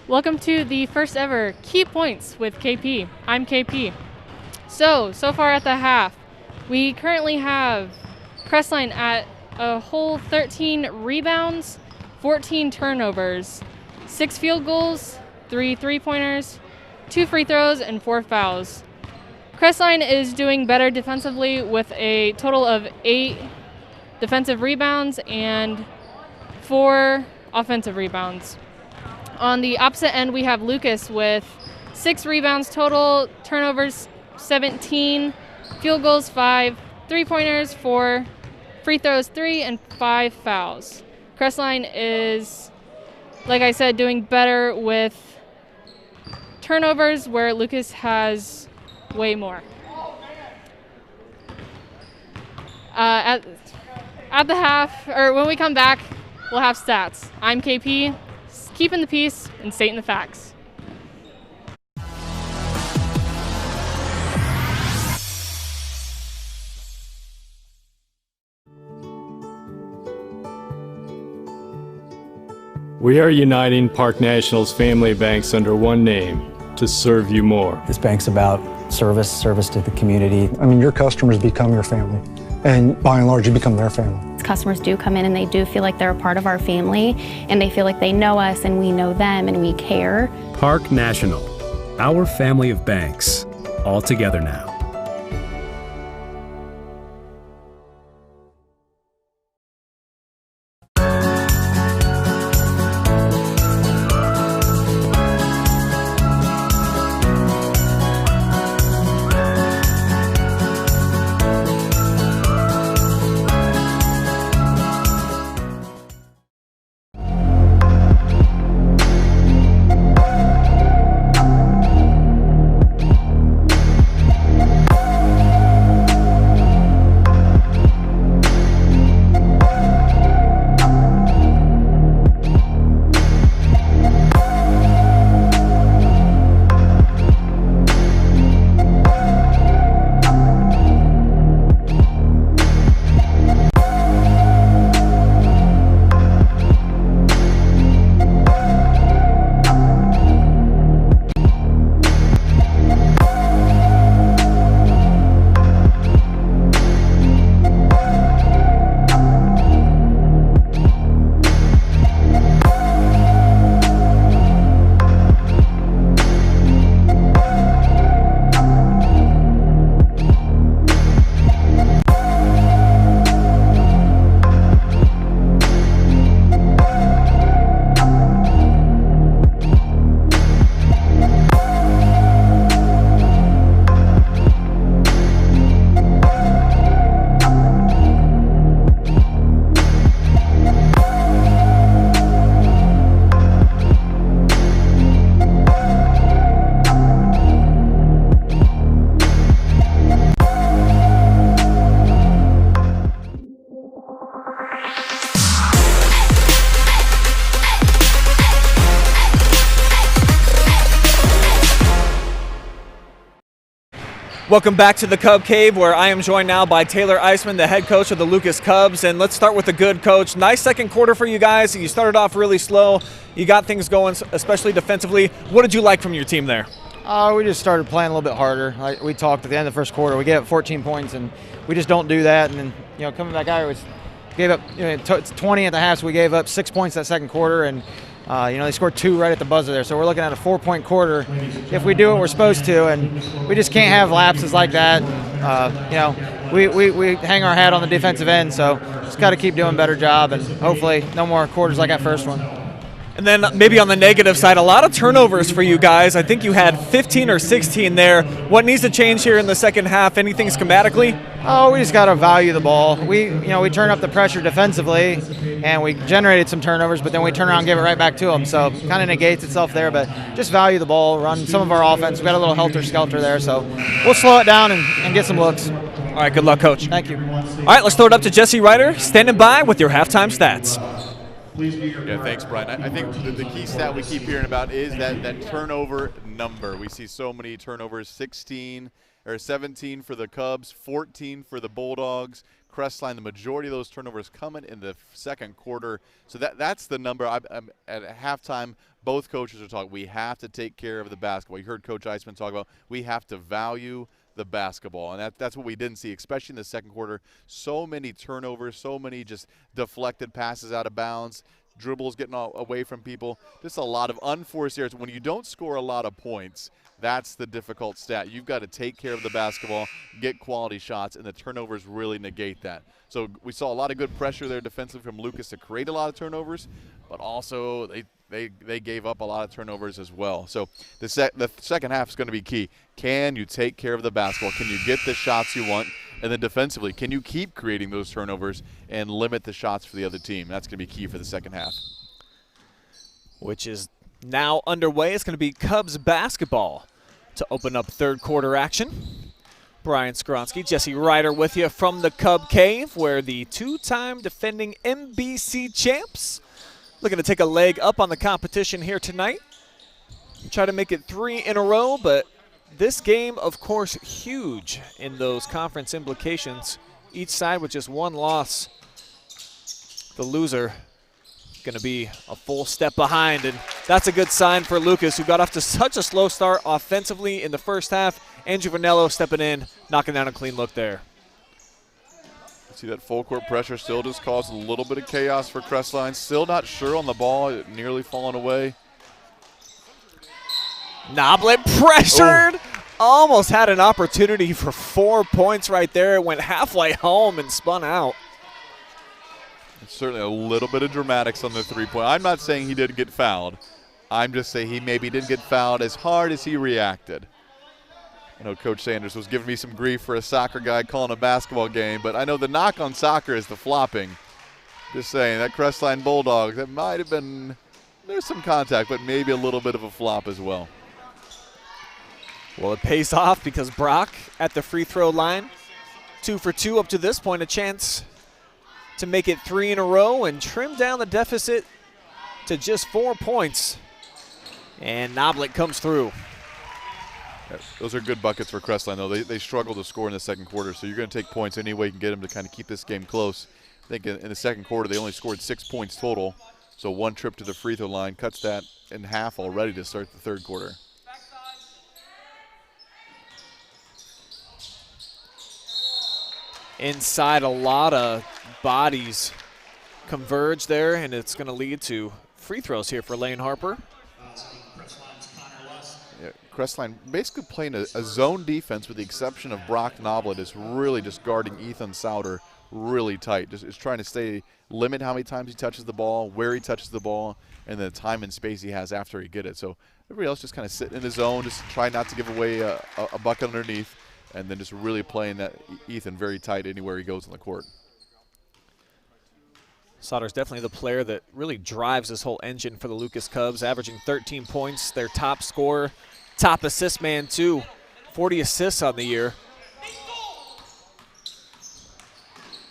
Welcome to the first ever Key Points with KP. I'm KP. So far at the half, we currently have Crestline at a whole 13 rebounds, 14 turnovers, 6 field goals, 3 3-pointers, 2 free throws, and 4 fouls. Crestline is doing better defensively with a total of 8 defensive rebounds and 4 offensive rebounds. On the opposite end, we have Lucas with 6 rebounds total, turnovers 17, field goals 5, 3-pointers 4, free throws 3, and 5 fouls. Crestline is, like I said, doing better with turnovers, where Lucas has way more. At the half, or when we come back, we'll have stats. I'm KP, keeping the peace and stating the facts. We are uniting Park National's family banks under one name to serve you more. This bank's about service to the community. I mean, your customers become your family, and by and large, you become their family. Customers do come in and they do feel like they're a part of our family, and they feel like they know us and we know them and we care. Park National, our family of banks, all together now. Welcome back to the Cub Cave, where I am joined now by Taylor Eisman, the head coach of the Lucas Cubs. And let's start with the good, coach. Nice second quarter for you guys. You started off really slow. You got things going, especially defensively. What did you like from your team there? We just started playing a little bit harder. Like we talked at the end of the first quarter, we gave up 14 points, and we just don't do that. And then, coming back out, we gave up 20 at the half, so we gave up 6 points that second quarter, and they scored 2 right at the buzzer there. So we're looking at a 4-point quarter if we do what we're supposed to, and we just can't have lapses like that. We hang our hat on the defensive end, so just got to keep doing a better job, and hopefully no more quarters like that first one. And then maybe on the negative side, a lot of turnovers for you guys. I think you had 15 or 16 there. What needs to change here in the second half? Anything schematically? Oh, we just got to value the ball. We turn up the pressure defensively, and we generated some turnovers, but then we turn around and give it right back to them. So kind of negates itself there, but just value the ball, run some of our offense. We got a little helter-skelter there, so we'll slow it down and get some looks. All right, good luck, Coach. Thank you. All right, let's throw it up to Jesse Ryder, standing by with your halftime stats. Yeah, thanks, Brian. I think the key stat we keep hearing about is that turnover number. We see so many turnovers, 17 for the Cubs, 14 for the Bulldogs. Crestline, the majority of those turnovers coming in the second quarter. So that's the number. I'm at halftime, both coaches are talking, we have to take care of the basketball. You heard Coach Eisman talk about we have to value the basketball, and that's what we didn't see, especially in the second quarter. So many turnovers, so many just deflected passes out of bounds, dribbles getting away from people, just a lot of unforced errors. When you don't score a lot of points, that's the difficult stat. You've got to take care of the basketball, get quality shots, and the turnovers really negate that. So we saw a lot of good pressure there defensively from Lucas to create a lot of turnovers, but also they gave up a lot of turnovers as well. So the second half is going to be key. Can you take care of the basketball? Can you get the shots you want? And then defensively, can you keep creating those turnovers and limit the shots for the other team? That's going to be key for the second half. Which is now underway. It's going to be Cubs basketball to open up third quarter action. Brian Skronsky, Jesse Ryder with you from the Cub Cave, where the two-time defending MBC champs looking to take a leg up on the competition here tonight. Try to make it 3 in a row, but this game, of course, huge in those conference implications. Each side with just one loss. The loser going to be a full step behind, and that's a good sign for Lucas, who got off to such a slow start offensively in the first half. Andrew Vanello stepping in, knocking down a clean look there. See that full court pressure still just caused a little bit of chaos for Crestline. Still not sure on the ball, it nearly fallen away. Noblet pressured. Almost had an opportunity for 4 points right there. It went halfway home and spun out. It's certainly a little bit of dramatics on the three-point. I'm not saying he didn't get fouled. I'm just saying he maybe didn't get fouled as hard as he reacted. I know Coach Sanders was giving me some grief for a soccer guy calling a basketball game, but I know the knock on soccer is the flopping. Just saying, that Crestline Bulldogs, that might have been, there's some contact, but maybe a little bit of a flop as well. Well, it pays off because Brock at the free throw line, 2 for 2 up to this point, a chance to make it 3 in a row and trim down the deficit to just 4 points. And Noblet comes through. Yeah, those are good buckets for Crestline, though. They struggle to score in the second quarter, so you're going to take points any way you can get them to kind of keep this game close. I think in the second quarter they only scored 6 points total, so 1 trip to the free throw line cuts that in half already to start the third quarter. Inside, a lot of bodies converge there, and it's going to lead to free throws here for Lane Harper. Yeah, Crestline basically playing a zone defense with the exception of Brock Noblet is really just guarding Ethan Souter really tight. Just is trying to limit how many times he touches the ball, where he touches the ball, and the time and space he has after he gets it. So everybody else just kind of sitting in his zone, just trying not to give away a bucket underneath, and then just really playing that Ethan very tight anywhere he goes on the court. Sauter's definitely the player that really drives this whole engine for the Lucas Cubs, averaging 13 points, their top scorer, top assist man too, 40 assists on the year.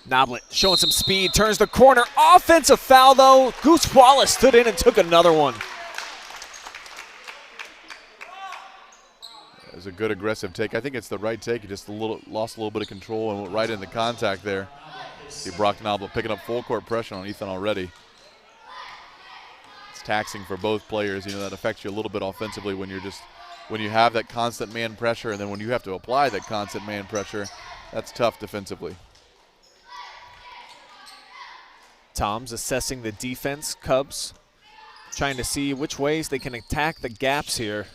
Noblet showing some speed, turns the corner, offensive foul though. Goose Wallace stood in and took another one. It was a good aggressive take. I think it's the right take. He just lost a little bit of control and went right into contact there. See Brock Noblet picking up full court pressure on Ethan already. It's taxing for both players. You know, that affects you a little bit offensively when you have that constant man pressure, and then when you have to apply that constant man pressure, that's tough defensively. Tom's assessing the defense, Cubs, trying to see which ways they can attack the gaps here.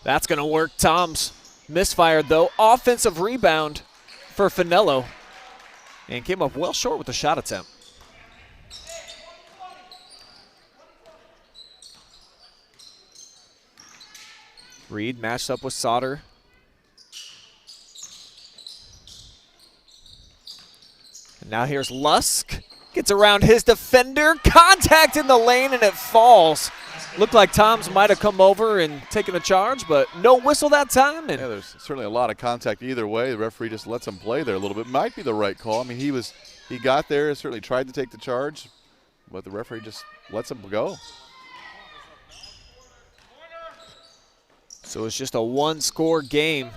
That's going to work. Tom's misfired, though. Offensive rebound for Finello. And came up well short with the shot attempt. Reed matched up with Sauter. And now here's Lusk. Gets around his defender. Contact in the lane, and it falls. Looked like Tom's might have come over and taken a charge, but no whistle that time. And yeah, there's certainly a lot of contact either way. The referee just lets him play there a little bit. Might be the right call. I mean, he got there, certainly tried to take the charge, but the referee just lets him go. So it's just a one-score game.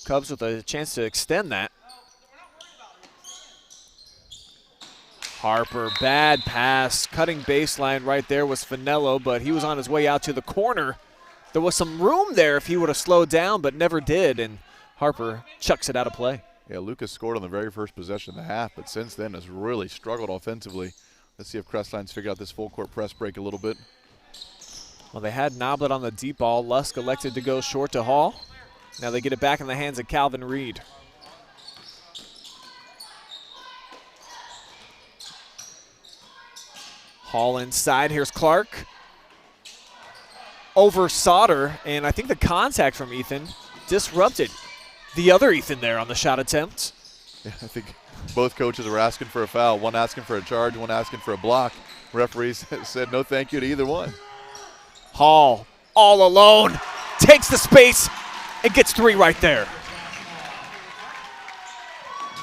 Cubs with a chance to extend that. Harper, bad pass. Cutting baseline right there was Finello, but he was on his way out to the corner. There was some room there if he would have slowed down, but never did, and Harper chucks it out of play. Yeah, Lucas scored on the very first possession of the half, but since then has really struggled offensively. Let's see if Crestline's figured out this full court press break a little bit. Well, they had Noblet on the deep ball. Lusk elected to go short to Hall. Now they get it back in the hands of Calvin Reed. Hall inside. Here's Clark. Over Sauter, and I think the contact from Ethan disrupted the other Ethan there on the shot attempt. Yeah, I think both coaches were asking for a foul. One asking for a charge, one asking for a block. Referees said no thank you to either one. Hall, all alone, takes the space and gets 3 right there.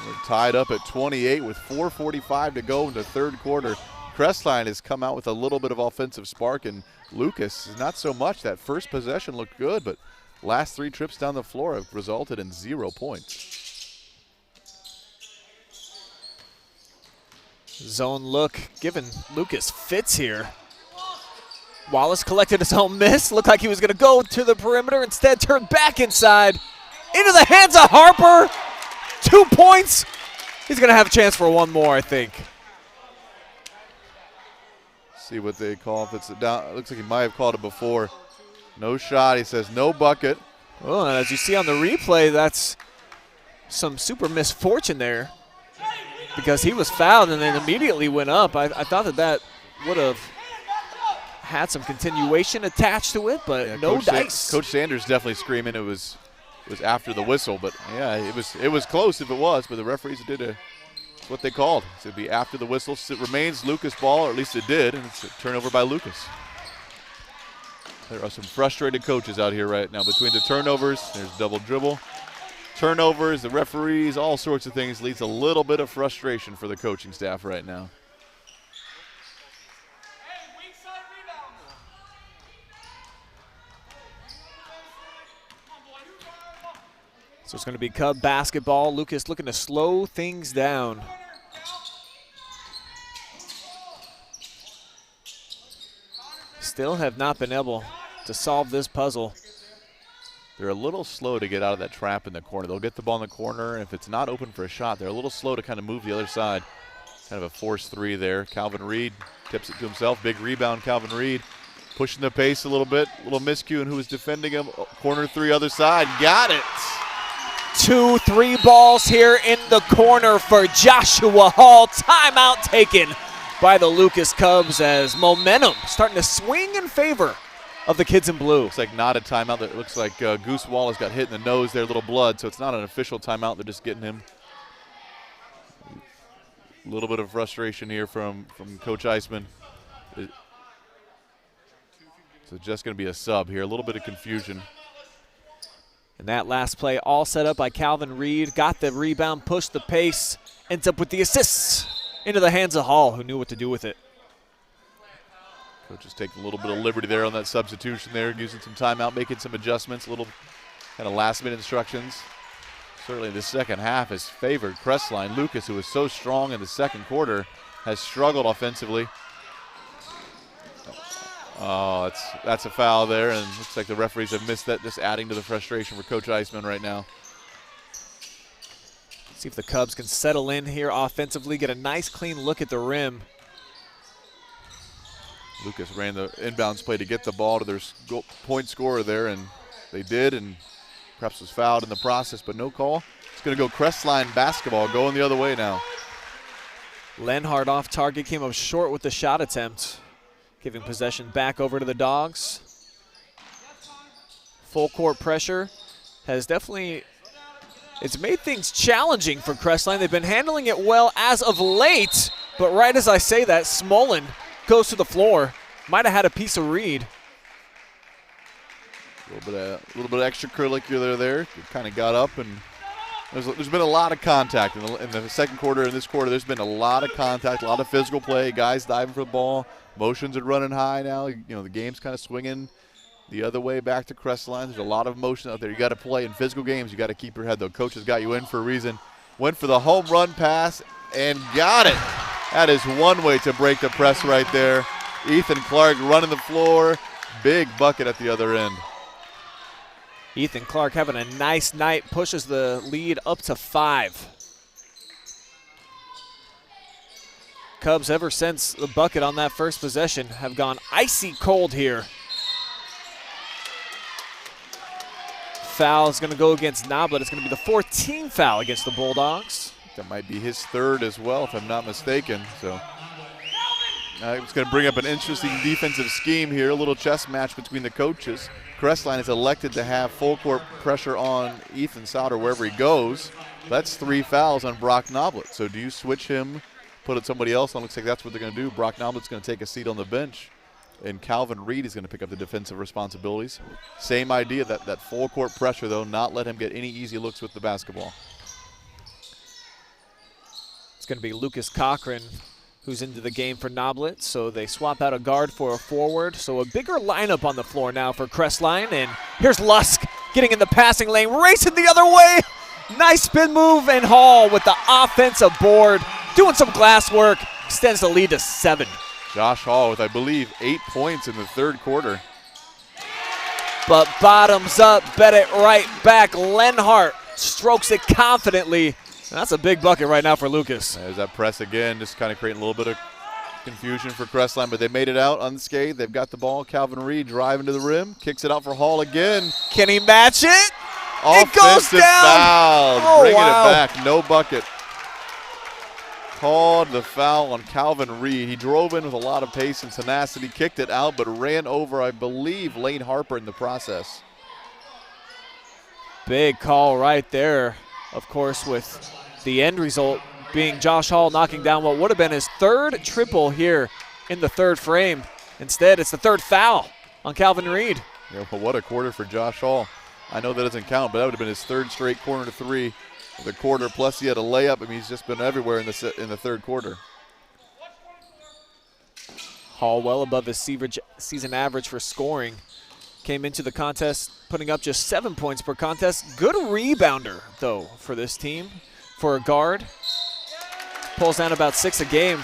We're tied up at 28 with 4:45 to go in the third quarter. Crestline has come out with a little bit of offensive spark, and Lucas not so much. That first possession looked good, but last 3 trips down the floor have resulted in 0 points. Zone look giving Lucas fits here. Wallace collected his own miss. Looked like he was going to go to the perimeter. Instead, turned back inside. Into the hands of Harper. 2 points. He's going to have a chance for one more, I think. See what they call if it's a down. It looks like he might have called it before. No shot. He says no bucket. Well, and as you see on the replay, that's some super misfortune there because he was fouled and then immediately went up. I thought that would have had some continuation attached to it, but yeah, no dice. Coach Sanders definitely screaming it was after the whistle, but yeah, it was close if it was, but the referees did what they called. So it'd be after the whistle. So it remains Lucas ball, or at least it did, and it's a turnover by Lucas. There are some frustrated coaches out here right now between the turnovers. There's double dribble. Turnovers, the referees, all sorts of things leads a little bit of frustration for the coaching staff right now. So it's going to be Cub basketball. Lucas looking to slow things down. Still have not been able to solve this puzzle. They're a little slow to get out of that trap in the corner. They'll get the ball in the corner, and if it's not open for a shot, they're a little slow to kind of move the other side. Kind of a forced 3 there. Calvin Reed tips it to himself. Big rebound, Calvin Reed. Pushing the pace a little bit. A little miscue, and who was defending him? Corner 3, other side. Got it. 2 3 balls here in the corner for Joshua Hall. Timeout taken by the Lucas Cubs as momentum starting to swing in favor of the kids in blue. Looks like not a timeout. It looks like Goose Wallace got hit in the nose there, a little blood, so it's not an official timeout. They're just getting him. A little bit of frustration here from Coach Eisman. So just going to be a sub here. A little bit of confusion. And that last play all set up by Calvin Reed. Got the rebound, pushed the pace, ends up with the assists into the hands of Hall, who knew what to do with it. Coaches take a little bit of liberty there on that substitution there, using some timeout, making some adjustments, a little kind of last-minute instructions. Certainly the second half has favored Crestline. Lucas, who was so strong in the second quarter, has struggled offensively. Oh, that's a foul there, and looks like the referees have missed that, just adding to the frustration for Coach Eisman right now. See if the Cubs can settle in here offensively, get a nice clean look at the rim. Lucas ran the inbounds play to get the ball to their point scorer there, and they did, and perhaps was fouled in the process, but no call. It's going to go Crestline basketball, going the other way now. Lenhart off target, came up short with the shot attempt, giving possession back over to the Dogs. Full court pressure has definitely, it's made things challenging for Crestline. They've been handling it well as of late, but right as I say that, Smolin goes to the floor. Might have had a piece of Reed. A little bit of extracurricular there. Kind of got up, and there's been a lot of contact in the second quarter. In this quarter, there's been a lot of contact, a lot of physical play. Guys diving for the ball. Motions are running high now. You know, the game's kind of swinging the other way back to Crestline. There's a lot of motion out there. You got to play in physical games. You got to keep your head, though. Coach has got you in for a reason. Went for the home run pass and got it. That is one way to break the press right there. Ethan Clark running the floor. Big bucket at the other end. Ethan Clark having a nice night, pushes the lead up to 5. Cubs, ever since the bucket on that first possession, have gone icy cold here. Foul is going to go against Noblet. It's going to be the 14th foul against the Bulldogs. That might be his 3rd as well, if I'm not mistaken. So it's going to bring up an interesting defensive scheme here, a little chess match between the coaches. Crestline is elected to have full court pressure on Ethan Sauter wherever he goes. That's 3 fouls on Brock Noblet. So do you switch him, put it somebody else on? Looks like that's what they're going to do. Brock Noblet's going to take a seat on the bench, and Calvin Reed is going to pick up the defensive responsibilities. Same idea, that full court pressure, though, not let him get any easy looks with the basketball. It's going to be Lucas Cochran who's into the game for Noblet, so they swap out a guard for a forward. So a bigger lineup on the floor now for Crestline, and here's Lusk getting in the passing lane, racing the other way. Nice spin move, and Hall with the offensive board, doing some glass work, extends the lead to 7. Josh Hall with, I believe, 8 points in the 3rd quarter. But bottoms up, bet it right back. Lenhart strokes it confidently. And that's a big bucket right now for Lucas. There's that press again, just kind of creating a little bit of confusion for Crestline, but they made it out unscathed. They've got the ball. Calvin Reed driving to the rim, kicks it out for Hall again. Can he match it? Offensive it goes down. Foul. Oh, Bringing wow. it back. No bucket. Called the foul on Calvin Reed. He drove in with a lot of pace and tenacity, kicked it out, but ran over, I believe, Lane Harper in the process. Big call right there, of course, with the end result being Josh Hall knocking down what would have been his 3rd triple here in the 3rd frame. Instead, it's the 3rd foul on Calvin Reed. Yeah, but what a quarter for Josh Hall. I know that doesn't count, but that would have been his 3rd straight corner to 3 of the quarter. Plus, he had a layup. I mean, he's just been everywhere in the 3rd quarter. Hall well above his season average for scoring. Came into the contest putting up just 7 points per contest. Good rebounder, though, for this team. For a guard, pulls down about 6 a game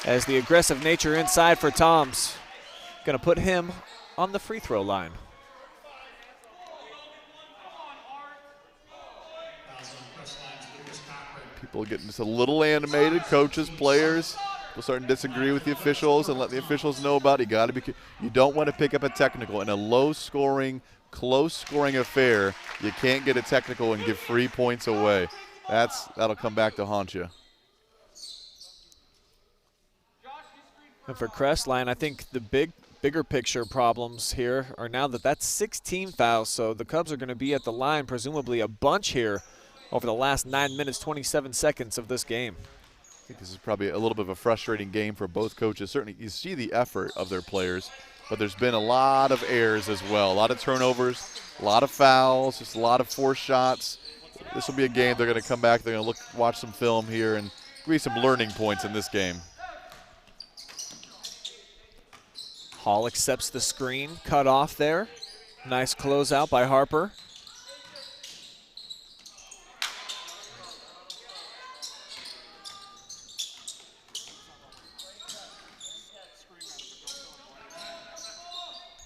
as the aggressive nature inside for Toms. Going to put him on the free throw line. People getting just a little animated, coaches, players. People starting to disagree with the officials and let the officials know about it. You don't want to pick up a technical in a low-scoring, close-scoring affair. You can't get a technical and give free points away. That'll come back to haunt you. And for Crestline, I think the bigger picture problems here are now that's 16 fouls, so the Cubs are going to be at the line, presumably a bunch here over the last 9 minutes, 27 seconds of this game. I think this is probably a little bit of a frustrating game for both coaches. Certainly you see the effort of their players, but there's been a lot of errors as well. A lot of turnovers, a lot of fouls, just a lot of forced shots. This will be a game they're going to come back, they're going to watch some film here, and give some learning points in this game. Hall accepts the screen, cut off there. Nice closeout by Harper.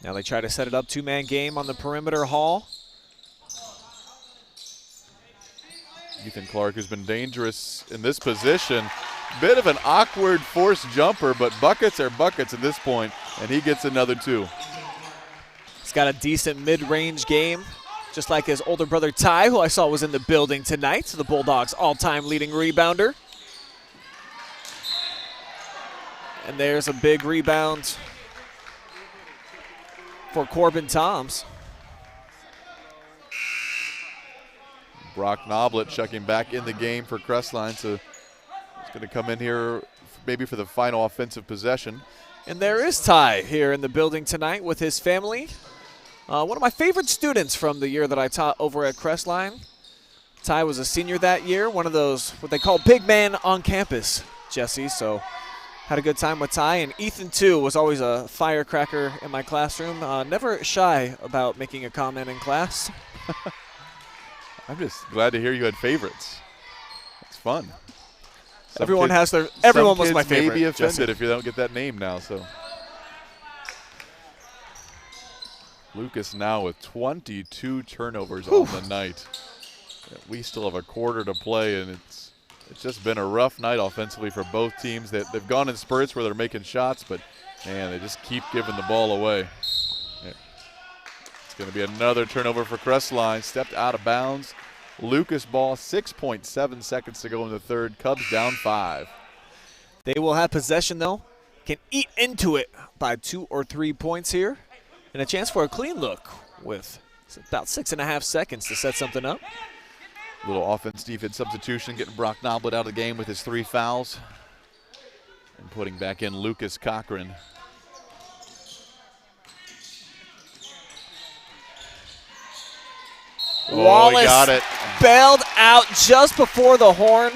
Now they try to set it up, 2-man game on the perimeter. Hall. Ethan Clark, who's been dangerous in this position. Bit of an awkward forced jumper, but buckets are buckets at this point, and he gets another 2. He's got a decent mid-range game, just like his older brother Ty, who I saw was in the building tonight, the Bulldogs' all-time leading rebounder. And there's a big rebound for Corbin Toms. Brock Noblet checking back in the game for Crestline, so he's going to come in here maybe for the final offensive possession. And there is Ty here in the building tonight with his family. One of my favorite students from the year that I taught over at Crestline. Ty was a senior that year, one of those what they call big man on campus, Jesse. So had a good time with Ty. And Ethan, too, was always a firecracker in my classroom. Never shy about making a comment in class. I'm just glad to hear you had favorites. It's fun. Everyone was my favorite. May be offended if you don't get that name now. So Lucas now with 22 turnovers on the night. We still have a quarter to play, and it's just been a rough night offensively for both teams. They've gone in spurts where they're making shots, but man, they just keep giving the ball away. It's going to be another turnover for Crestline. Stepped out of bounds. Lucas ball, 6.7 seconds to go in the third. Cubs down 5. They will have possession, though. Can eat into it by 2 or 3 points here. And a chance for a clean look with about 6.5 seconds to set something up. Little offense-defense substitution, getting Brock Noblet out of the game with his 3 fouls. And putting back in Lucas Cochran. Wallace got it. bailed out just before the horn.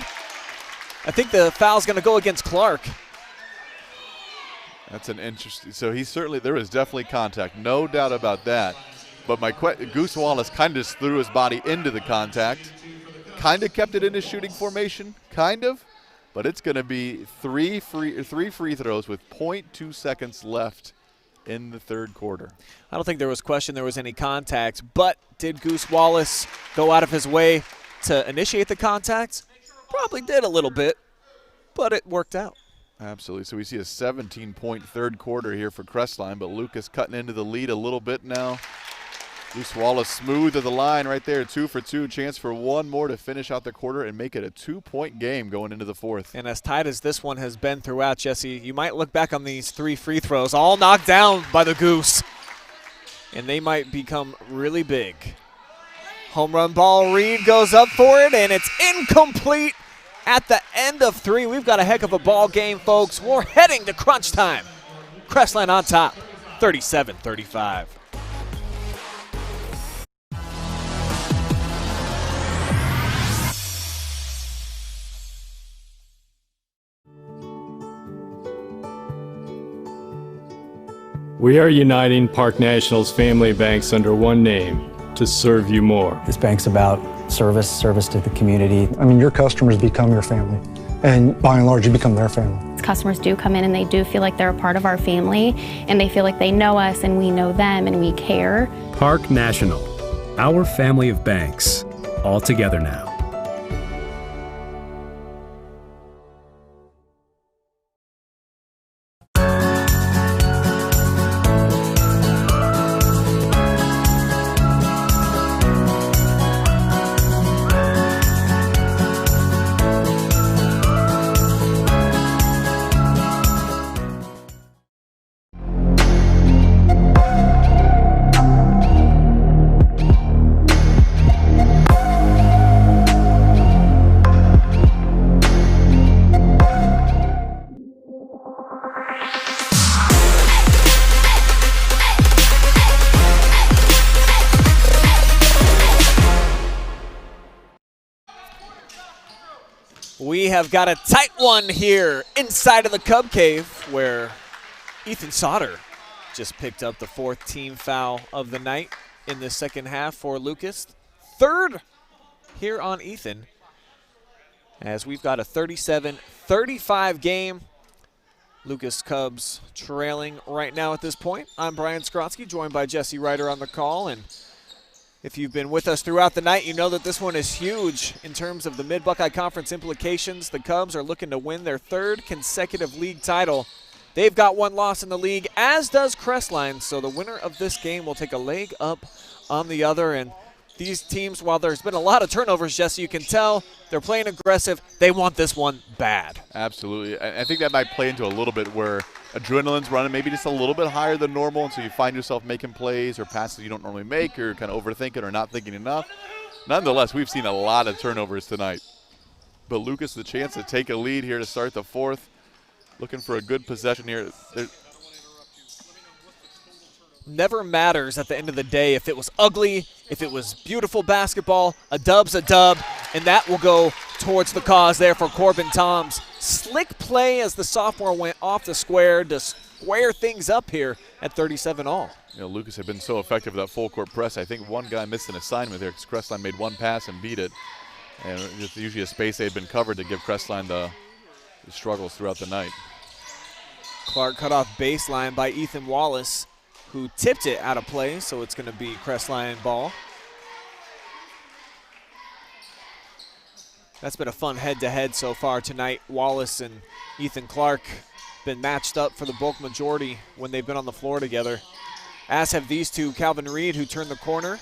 I think the foul's going to go against Clark. That's an interesting. So there was definitely contact, no doubt about that. But Goose Wallace kind of just threw his body into the contact, kind of kept it in his shooting formation, kind of. But it's going to be three free throws with 0.2 seconds left in the third quarter. I don't think there was question there was any contact, but did Goose Wallace go out of his way to initiate the contact? Probably did a little bit, but it worked out. Absolutely. So we see a 17-point third quarter here for Crestline, but Lucas cutting into the lead a little bit now. Goose Wallace smooth at the line right there, 2 for 2. Chance for one more to finish out the quarter and make it a 2-point game going into the fourth. And as tight as this one has been throughout, Jesse, you might look back on these 3 free throws, all knocked down by the Goose. And they might become really big. Home run ball, Reed goes up for it, and it's incomplete at the end of 3. We've got a heck of a ball game, folks. We're heading to crunch time. Crestline on top, 37-35. We are uniting Park National's family banks under one name to serve you more. This bank's about service to the community. I mean, your customers become your family, and by and large, you become their family. Customers do come in and they do feel like they're a part of our family, and they feel like they know us and we know them and we care. Park National, our family of banks, all together now. We have got a tight one here inside of the Cub Cave where Ethan Sauter just picked up the 4th team foul of the night in the second half for Lucas. 3rd here on Ethan as we've got a 37-35 game. Lucas Cubs trailing right now at this point. I'm Brian Skrotsky, joined by Jesse Ryder on the call, and if you've been with us throughout the night, you know that this one is huge in terms of the Mid-Buckeye Conference implications. The Cubs are looking to win their 3rd consecutive league title. They've got 1 loss in the league, as does Crestline, so the winner of this game will take a leg up on the other. And these teams, while there's been a lot of turnovers, Jesse, you can tell they're playing aggressive. They want this one bad. Absolutely. I think that might play into a little bit where adrenaline's running maybe just a little bit higher than normal, and so you find yourself making plays or passes you don't normally make, or kind of overthinking or not thinking enough. Nonetheless, we've seen a lot of turnovers tonight. But Lucas, the chance to take a lead here to start the 4th. Looking for a good possession here. Never matters at the end of the day if it was ugly, if it was beautiful basketball. A dub's a dub, and that will go towards the cause there for Corbin Toms. Slick play as the sophomore went off the square to square things up here at 37 all. You know, Lucas had been so effective with that full court press. I think one guy missed an assignment there because Crestline made 1 pass and beat it. And it's usually a space they had been covered to give Crestline the struggles throughout the night. Clark cut off baseline by Ethan Wallace, who tipped it out of play, so it's going to be Crestline ball. That's been a fun head-to-head so far tonight. Wallace and Ethan Clark been matched up for the bulk majority when they've been on the floor together. As have these two, Calvin Reed, who turned the corner,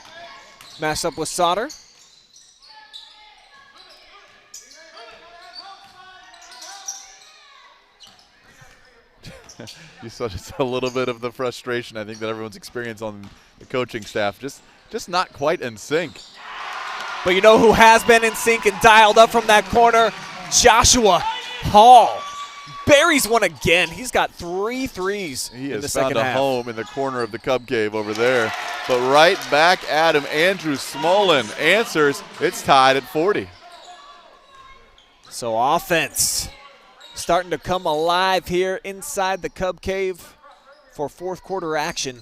matched up with Sauter. You saw just a little bit of the frustration I think that everyone's experienced on the coaching staff. Just not quite in sync. But you know who has been in sync and dialed up from that corner? Joshua Hall. Buries one again. He's got 3 threes He in the has second found a half. home in the corner of the Cub Cave over there. But right back at him, Andrew Smolin answers. It's tied at 40. So offense starting to come alive here inside the Cub Cave for fourth quarter action.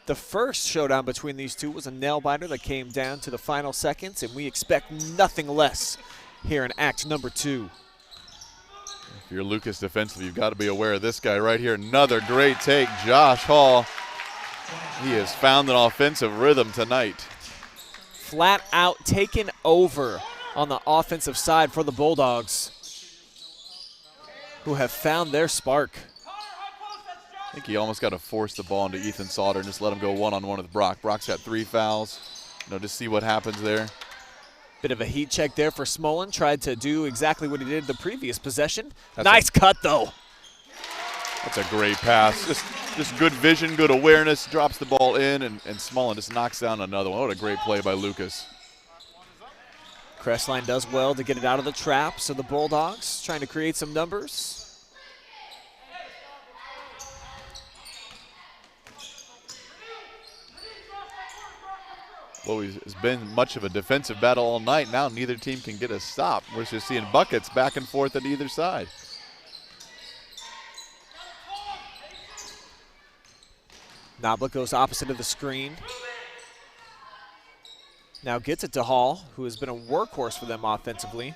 The first showdown between these two was a nail-biter that came down to the final seconds, and we expect nothing less here in act number 2. If you're Lucas defensively, you've got to be aware of this guy right here. Another great take, Josh Hall. He has found an offensive rhythm tonight. Flat out taken over on the offensive side for the Bulldogs, who have found their spark. I think he almost got to force the ball into Ethan Sauter and just let him go one-on-one with Brock. Brock's got 3 fouls. Just see what happens there. Bit of a heat check there for Smolin. Tried to do exactly what he did the previous possession. Nice cut, though. That's a great pass. Just good vision, good awareness. Drops the ball in, and Smolin just knocks down another one. What a great play by Lucas. Crestline does well to get it out of the trap, so the Bulldogs trying to create some numbers. Well, it's been much of a defensive battle all night. Now neither team can get a stop. We're just seeing buckets back and forth at either side. Knoblet goes opposite of the screen. Now gets it to Hall, who has been a workhorse for them offensively.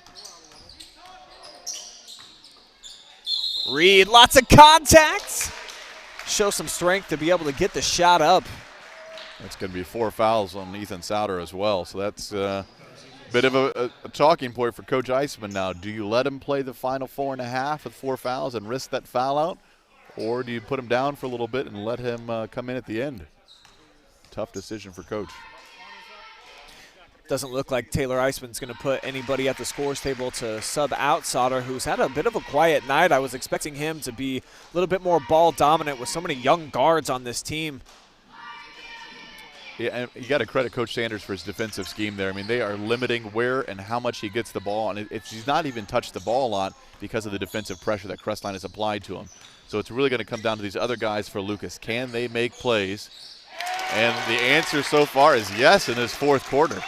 Reed, lots of contacts. Show some strength to be able to get the shot up. That's going to be 4 fouls on Ethan Sauter as well. So that's a bit of a talking point for Coach Eisman now. Do you let him play the final 4.5 with 4 fouls and risk that foul out? Or do you put him down for a little bit and let him come in at the end? Tough decision for Coach. Doesn't look like Taylor Eisman's going to put anybody at the scores table to sub out Sauter, who's had a bit of a quiet night. I was expecting him to be a little bit more ball dominant with so many young guards on this team. Yeah, and you got to credit Coach Sanders for his defensive scheme there. I mean, they are limiting where and how much he gets the ball, and he's not even touched the ball a lot because of the defensive pressure that Crestline has applied to him. So it's really going to come down to these other guys for Lucas. Can they make plays? And the answer so far is yes in this fourth quarter.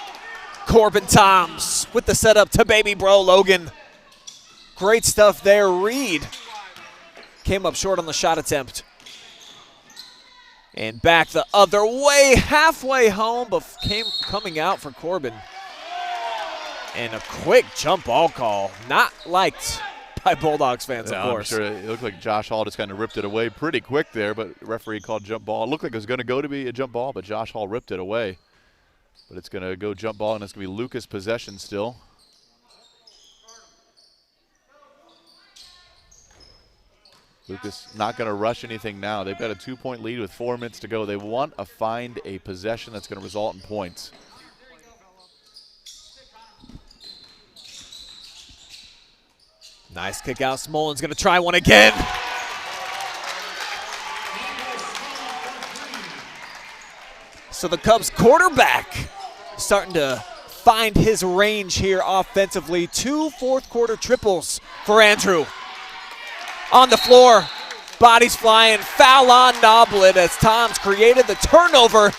Corbin Toms with the setup to baby bro Logan. Great stuff there. Reed came up short on the shot attempt. And back the other way, halfway home, but coming out for Corbin. And a quick jump ball call. Not liked by Bulldogs fans, of course. I'm sure it looked like Josh Hall just kind of ripped it away pretty quick there, but referee called jump ball. It looked like it was going to be a jump ball, but Josh Hall ripped it away. But it's going to go jump ball, and it's going to be Lucas possession still. Lucas not going to rush anything now. They've got a 2-point lead with 4 minutes to go. They want to find a possession that's going to result in points. Nice kick out. Smolin's going to try one again. So the Cubs quarterback starting to find his range here offensively. 2 fourth-quarter triples for Andrew. On the floor, bodies flying, foul on Noblet as Toms created the turnover,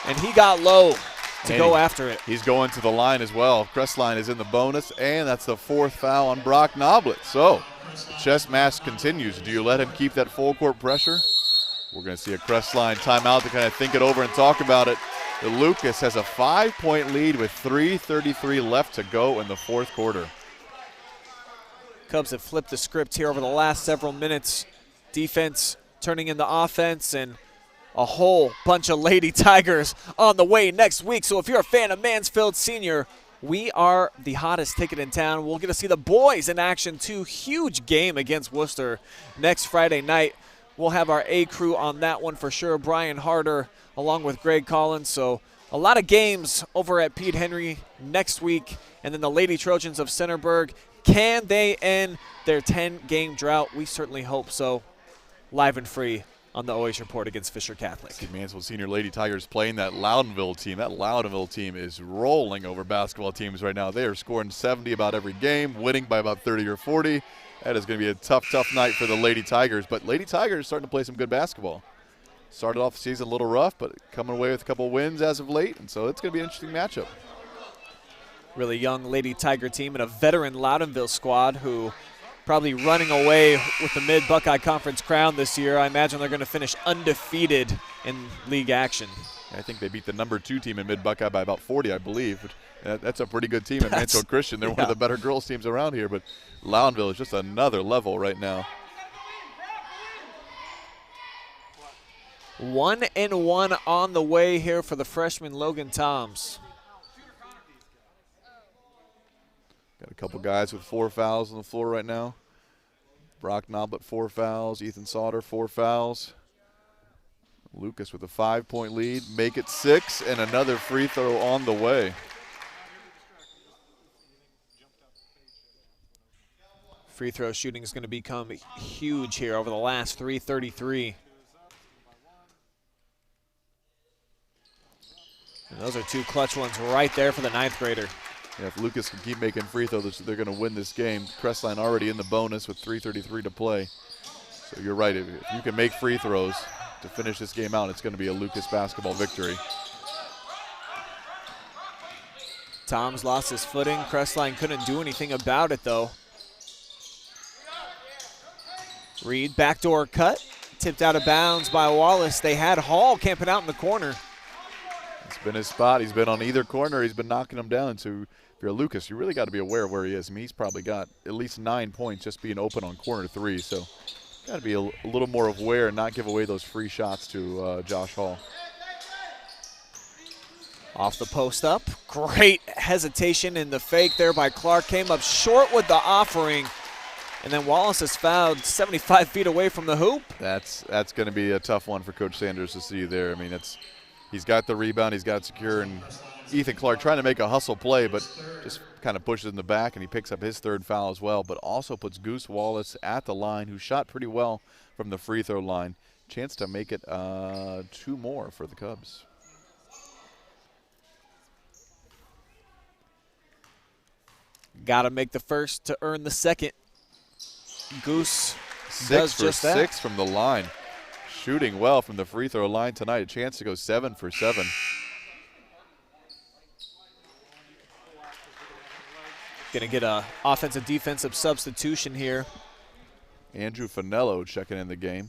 and he got low to go after it. He's going to the line as well. Crestline is in the bonus, and that's the 4th foul on Brock Noblet. So the chess match continues. Do you let him keep that full-court pressure? We're going to see a Crestline timeout to kind of think it over and talk about it. Lucas has a 5-point lead with 3:33 left to go in the fourth quarter. Cubs have flipped the script here over the last several minutes. Defense turning into offense, and a whole bunch of Lady Tigers on the way next week. So if you're a fan of Mansfield Senior, we are the hottest ticket in town. We'll get to see the boys in action too. Huge game against Worcester next Friday night. We'll have our A crew on that one for sure. Brian Harder along with Greg Collins. So a lot of games over at Pete Henry next week. And then the Lady Trojans of Centerburg. Can they end their 10-game drought? We certainly hope so. Live and free on the OH Report against Fisher Catholic. See Mansfield Senior Lady Tigers playing that Loudonville team. That Loudonville team is rolling over basketball teams right now. They are scoring 70 about every game, winning by about 30 or 40. That is going to be a tough night for the Lady Tigers. But Lady Tigers starting to play some good basketball. Started off the season a little rough, but coming away with a couple wins as of late. And so it's going to be an interesting matchup. Really young Lady Tiger team and a veteran Loudonville squad who probably running away with the Mid-Buckeye Conference crown this year. I imagine they're going to finish undefeated in league action. I think they beat the number 2 team in Mid-Buckeye by about 40, I believe. That's a pretty good team at Mansfield Christian. They're one of the better girls teams around here, but Loudonville is just another level right now. 1-1 on the way here for the freshman Logan Toms. Got a couple guys with 4 fouls on the floor right now. Brock Noblett 4 fouls. Ethan Sauter 4 fouls. Lucas with a 5-point lead. Make it 6 and another free throw on the way. Free throw shooting is going to become huge here over the last 3:33. And those are 2 clutch ones right there for the 9th grader. Yeah, if Lucas can keep making free throws, they're going to win this game. Crestline already in the bonus with 3:33 to play. So you're right. If you can make free throws to finish this game out, it's going to be a Lucas basketball victory. Tom's lost his footing. Crestline couldn't do anything about it, though. Reed, backdoor cut. Tipped out of bounds by Wallace. They had Hall camping out in the corner. It's been his spot. He's been on either corner. He's been knocking them down. So if you're Lucas, you really got to be aware of where he is. I mean, he's probably got at least 9 points just being open on corner 3. So got to be a little more aware and not give away those free shots to Josh Hall. Off the post up. Great hesitation in the fake there by Clark. Came up short with the offering. And then Wallace is fouled 75 feet away from the hoop. That's going to be a tough one for Coach Sanders to see there. I mean, he's got the rebound, he's got it secure, and Ethan Clark trying to make a hustle play, but just kind of pushes in the back, and he picks up his 3rd foul as well, but also puts Goose Wallace at the line, who shot pretty well from the free throw line. Chance to make it 2 more for the Cubs. Got to make the first to earn the second. Goose 6 does for just that. 6 from the line. Shooting well from the free throw line tonight. A chance to go 7 for 7. Going to get a offensive-defensive substitution here. Andrew Finello checking in the game.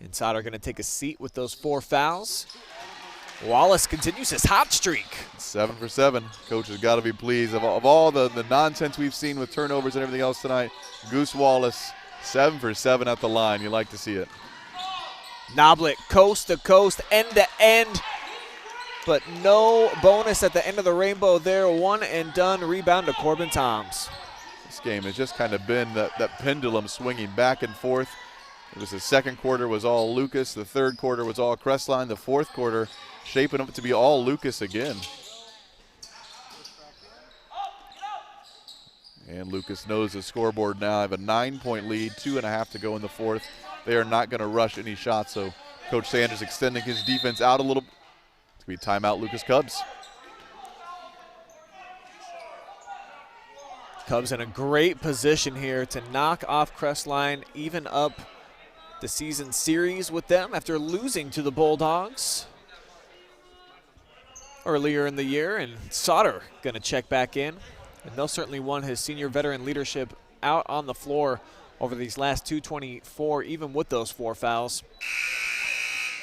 Inside are going to take a seat with those 4 fouls. Wallace continues his hot streak. 7 for 7. Coach has got to be pleased. Of all the nonsense we've seen with turnovers and everything else tonight, Goose Wallace, 7 for 7 at the line. You like to see it. Noblett coast to coast, end to end, but no bonus at the end of the rainbow there. 1 and done. Rebound to Corbin Toms. This game has just kind of been that pendulum swinging back and forth. It was the 2nd quarter was all Lucas. The 3rd quarter was all Crestline. The 4th quarter shaping up to be all Lucas again. And Lucas knows the scoreboard now. I have a 9-point lead, 2.5 to go in the 4th. They are not going to rush any shots, so Coach Sanders extending his defense out a little. It's going to be timeout Lucas Cubs. Cubs in a great position here to knock off Crestline, even up the season series with them after losing to the Bulldogs earlier in the year. And Sauter going to check back in. And they'll certainly want his senior veteran leadership out on the floor over these last 2:24, even with those 4 fouls.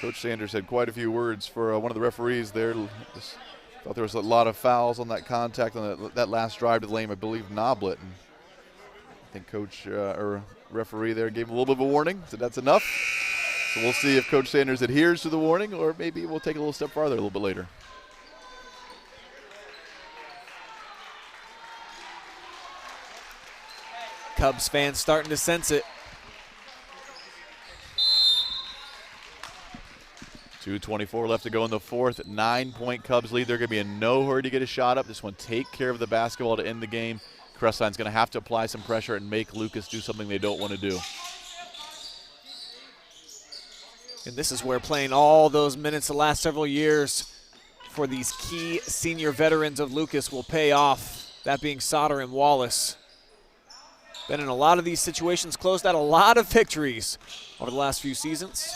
Coach Sanders had quite a few words for one of the referees there. Thought there was a lot of fouls on that contact on that last drive to the lane, I believe, Noblet. And I think coach or referee there gave him a little bit of a warning, so that's enough. So we'll see if Coach Sanders adheres to the warning, or maybe we'll take it a little step farther a little bit later. Cubs fans starting to sense it. 2:24 left to go in the fourth. 9-point Cubs lead. They're going to be in no hurry to get a shot up. Just want to take care of the basketball to end the game. Crestline's going to have to apply some pressure and make Lucas do something they don't want to do. And this is where playing all those minutes the last several years for these key senior veterans of Lucas will pay off, that being Sauter and Wallace. Been in a lot of these situations, closed out a lot of victories over the last few seasons.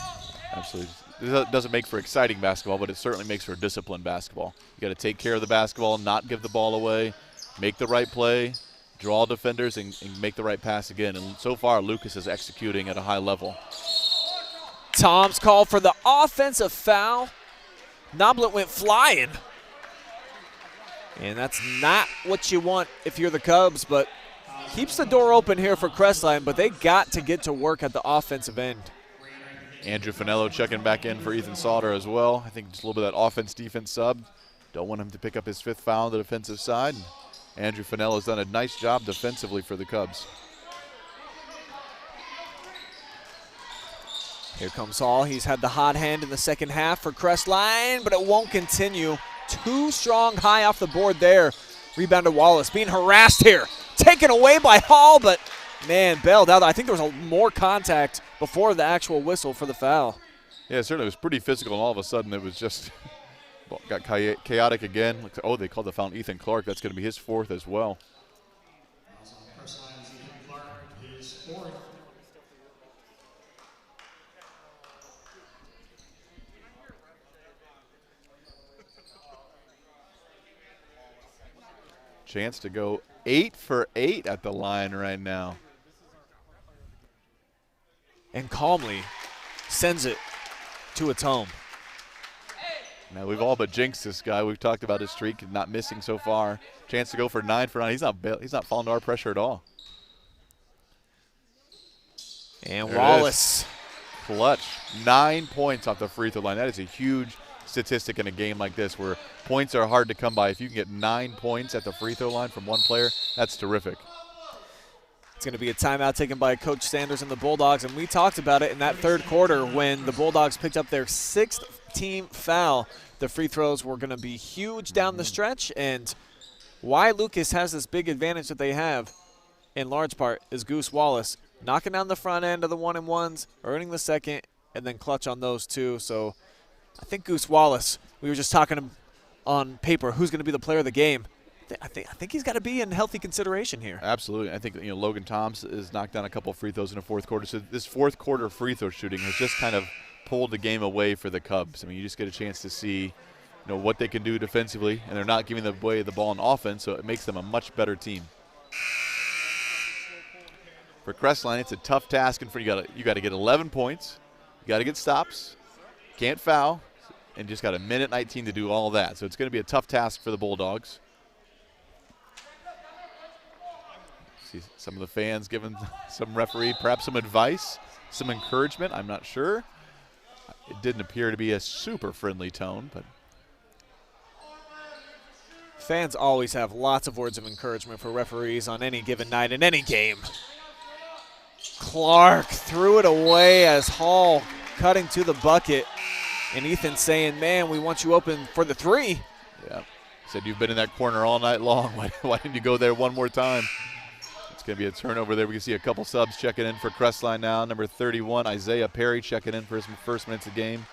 Absolutely. It doesn't make for exciting basketball, but it certainly makes for disciplined basketball. You got to take care of the basketball, not give the ball away, make the right play, draw defenders, and make the right pass again. And so far, Lucas is executing at a high level. Tom's called for the offensive foul. Noblet went flying. And that's not what you want if you're the Cubs, but keeps the door open here for Crestline, but they got to get to work at the offensive end. Andrew Finello checking back in for Ethan Sauter as well. I think just a little bit of that offense-defense sub. Don't want him to pick up his 5th foul on the defensive side. Andrew Finello has done a nice job defensively for the Cubs. Here comes Hall. He's had the hot hand in the second half for Crestline, but it won't continue. Too strong high off the board there. Rebound to Wallace, being harassed here. Taken away by Hall, but man, bailed out. I think there was more contact before the actual whistle for the foul. Yeah, certainly it was pretty physical, and all of a sudden it was just got chaotic again. Oh, they called the foul on Ethan Clark. That's going to be his 4th as well. Chance to go 8 for 8 at the line right now. And calmly sends it to its home. Now, we've all but jinxed this guy. We've talked about his streak and not missing so far. Chance to go for 9 for 9. He's not falling to our pressure at all. And there Wallace. Clutch. 9 points off the free throw line. That is a huge statistic in a game like this where points are hard to come by. If you can get 9 points at the free throw line from one player, that's terrific. It's going to be a timeout taken by Coach Sanders and the Bulldogs, and we talked about it in that third quarter when the Bulldogs picked up their 6th team foul. The free throws were going to be huge down the stretch, and why Lucas has this big advantage that they have, in large part, is Goose Wallace knocking down the front end of the 1-and-1s, earning the second, and then clutch on those two. So I think Goose Wallace, we were just talking on paper, who's going to be the player of the game. I think he's got to be in healthy consideration here. Absolutely. I think Logan Toms has knocked down a couple free throws in the fourth quarter. So this fourth quarter free throw shooting has just kind of pulled the game away for the Cubs. I mean, you just get a chance to see what they can do defensively, and they're not giving away the ball in offense, so it makes them a much better team. For Crestline, it's a tough task. You got to get 11 points. You got to get stops. Can't foul, and just got a minute 19 to do all that. So it's going to be a tough task for the Bulldogs. See some of the fans giving some referee perhaps some advice, some encouragement. I'm not sure. It didn't appear to be a super friendly tone, but fans always have lots of words of encouragement for referees on any given night in any game. Clark threw it away as Hall cutting to the bucket, and Ethan saying, man, we want you open for the 3. Yeah, said you've been in that corner all night long. Why didn't you go there one more time? It's going to be a turnover there. We can see a couple subs checking in for Crestline now. Number 31, Isaiah Perry, checking in for his first minutes of game.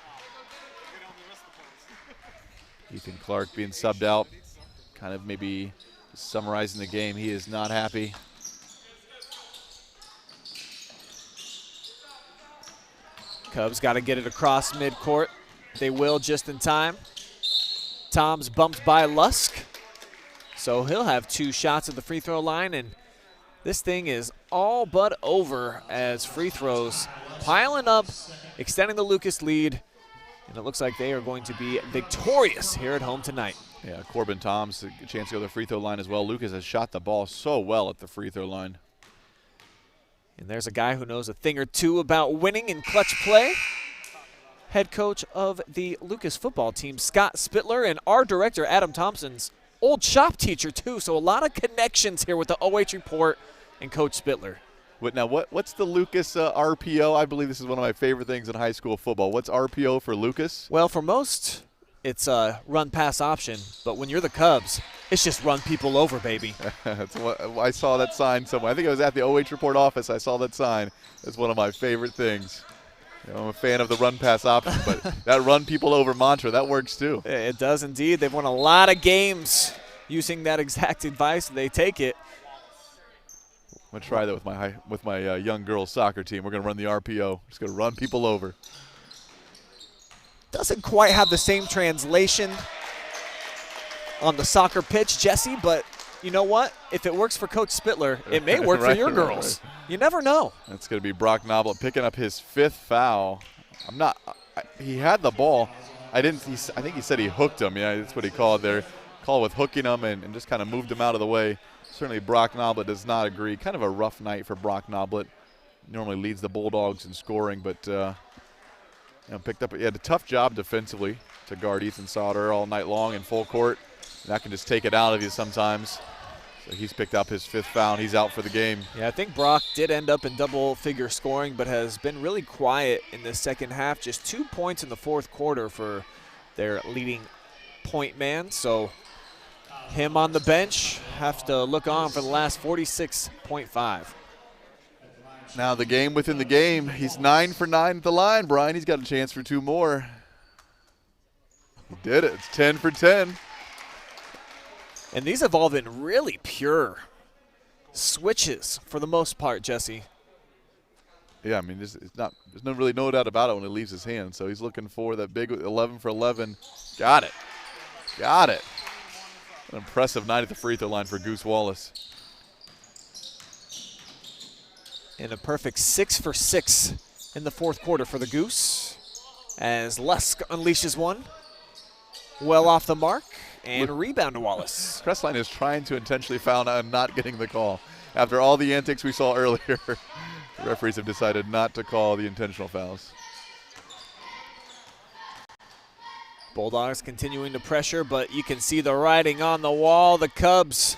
Ethan Clark being subbed out, kind of maybe summarizing the game. He is not happy. Cubs got to get it across midcourt. They will just in time. Tom's bumped by Lusk, so he'll have 2 shots at the free throw line, and this thing is all but over as free throws piling up, extending the Lucas lead, and it looks like they are going to be victorious here at home tonight. Yeah, Corbin Toms, a chance to go to the free throw line as well. Lucas has shot the ball so well at the free throw line. And there's a guy who knows a thing or two about winning in clutch play. Head coach of the Lucas football team, Scott Spittler, and our director, Adam Thompson's old shop teacher, too. So a lot of connections here with the OH Report and Coach Spittler. Now, what's the Lucas RPO? I believe this is one of my favorite things in high school football. What's RPO for Lucas? Well, for most, it's a run-pass option. But when you're the Cubs, it's just run people over, baby. That's what, I saw that sign somewhere. I think it was at the OH Report office. I saw that sign. It's one of my favorite things. You know, I'm a fan of the run-pass option, but that run people over mantra, that works too. It does indeed. They've won a lot of games using that exact advice. They take it. I'm going to try that with my young girls soccer team. We're going to run the RPO. Just going to run people over. Doesn't quite have the same translation on the soccer pitch, Jesse, but you know what? If it works for Coach Spittler, it may work for your girls. Right. You never know. That's going to be Brock Noblet picking up his 5th foul. He had the ball. I think he said he hooked him. Yeah, that's what he called there. Call with hooking him and just kind of moved him out of the way. Certainly Brock Noblet does not agree. Kind of a rough night for Brock Noblet. Normally leads the Bulldogs in scoring, but he had a tough job defensively to guard Ethan Sauter all night long in full court. That can just take it out of you sometimes. So he's picked up his 5th foul, and he's out for the game. Yeah, I think Brock did end up in double-figure scoring, but has been really quiet in the second half. Just 2 points in the fourth quarter for their leading point man. So him on the bench, have to look on for the last 46.5. Now the game within the game. He's 9 for 9 at the line, Brian. He's got a chance for 2 more. He did it. It's 10 for 10. And these have all been really pure switches for the most part, Jesse. Yeah, I mean, there's really no doubt about it when it leaves his hand. So he's looking for that big 11 for 11. Got it. Got it. An impressive night at the free throw line for Goose Wallace. And a perfect 6 for 6 in the fourth quarter for the Goose as Lusk unleashes one. Well off the mark and rebound to Wallace. Crestline is trying to intentionally foul and not getting the call. After all the antics we saw earlier, the referees have decided not to call the intentional fouls. Bulldogs continuing to pressure, but you can see the writing on the wall. The Cubs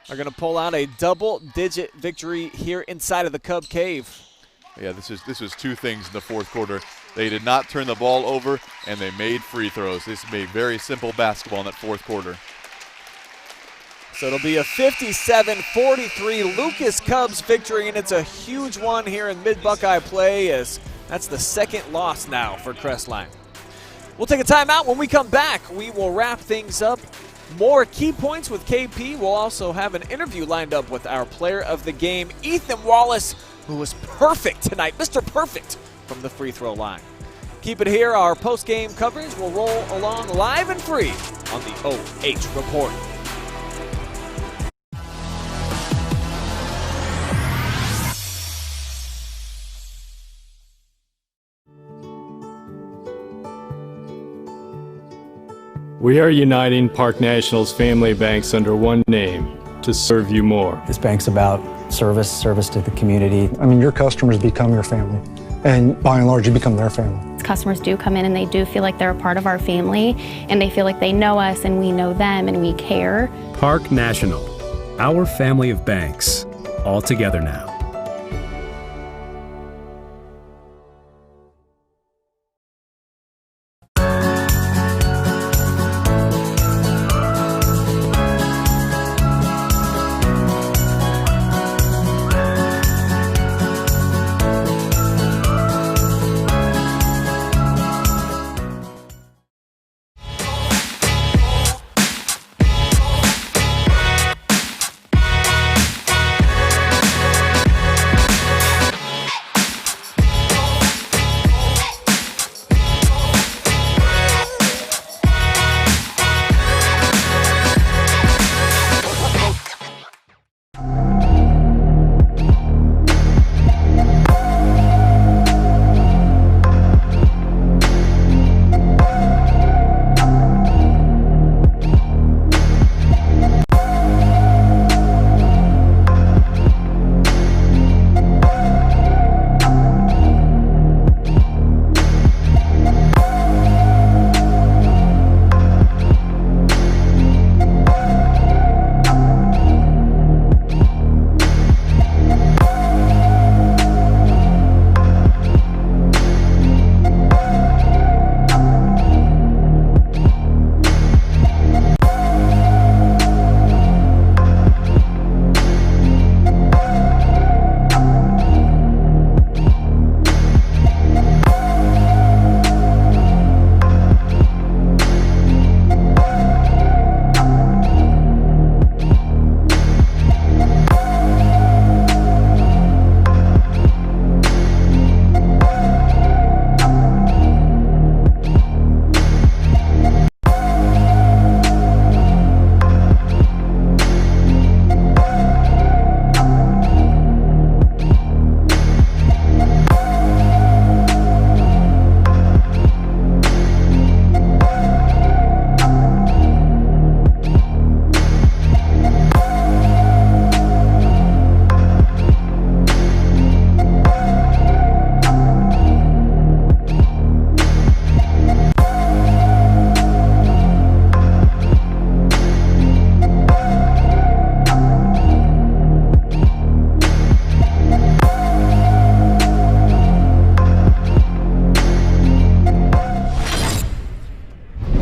are going to pull out a double-digit victory here inside of the Cub Cave. Yeah, this was 2 things in the fourth quarter. They did not turn the ball over, and they made free throws. This made very simple basketball in that fourth quarter. So it'll be a 57-43 Lucas Cubs victory, and it's a huge one here in Mid-Buckeye play, as that's the 2nd loss now for Crestline. We'll take a timeout. When we come back, we will wrap things up. More key points with KP. We'll also have an interview lined up with our player of the game, Ethan Wallace, who was perfect tonight, Mr. Perfect, from the free throw line. Keep it here. Our post-game coverage will roll along live and free on the OH Report. We are uniting Park National's family banks under one name to serve you more. This bank's about service to the community. I mean, your customers become your family, and by and large, you become their family. Customers do come in and they do feel like they're a part of our family, and they feel like they know us and we know them and we care. Park National, our family of banks, all together now.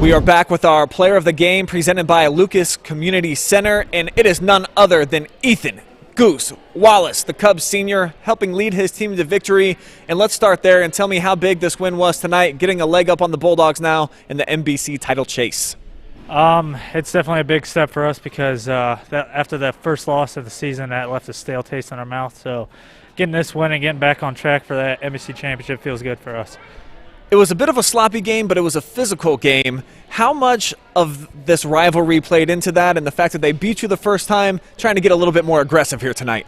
We are back with our player of the game presented by Lucas Community Center, and it is none other than Ethan Goose Wallace, the Cubs senior, helping lead his team to victory. And let's start there and tell me how big this win was tonight, getting a leg up on the Bulldogs now in the NBC title chase. It's definitely a big step for us because after that first loss of the season, that left a stale taste in our mouth. So getting this win and getting back on track for that NBC championship feels good for us. It was a bit of a sloppy game, but it was a physical game. How much of this rivalry played into that and the fact that they beat you the first time, trying to get a little bit more aggressive here tonight?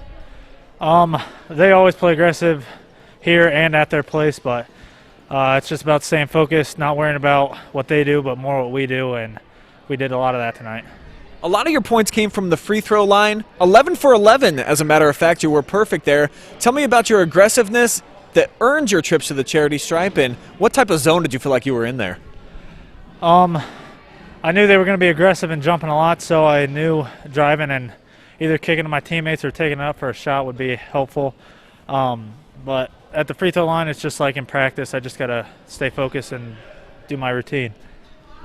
They always play aggressive here and at their place, but it's just about staying focused, not worrying about what they do, but more what we do, and we did a lot of that tonight. A lot of your points came from the free throw line. 11 for 11, as a matter of fact. You were perfect there. Tell me about your aggressiveness that earned your trips to the charity stripe, and what type of zone did you feel like you were in there? I knew they were going to be aggressive and jumping a lot, so I knew driving and either kicking to my teammates or taking it up for a shot would be helpful. But at the free throw line, it's just like in practice. I just got to stay focused and do my routine.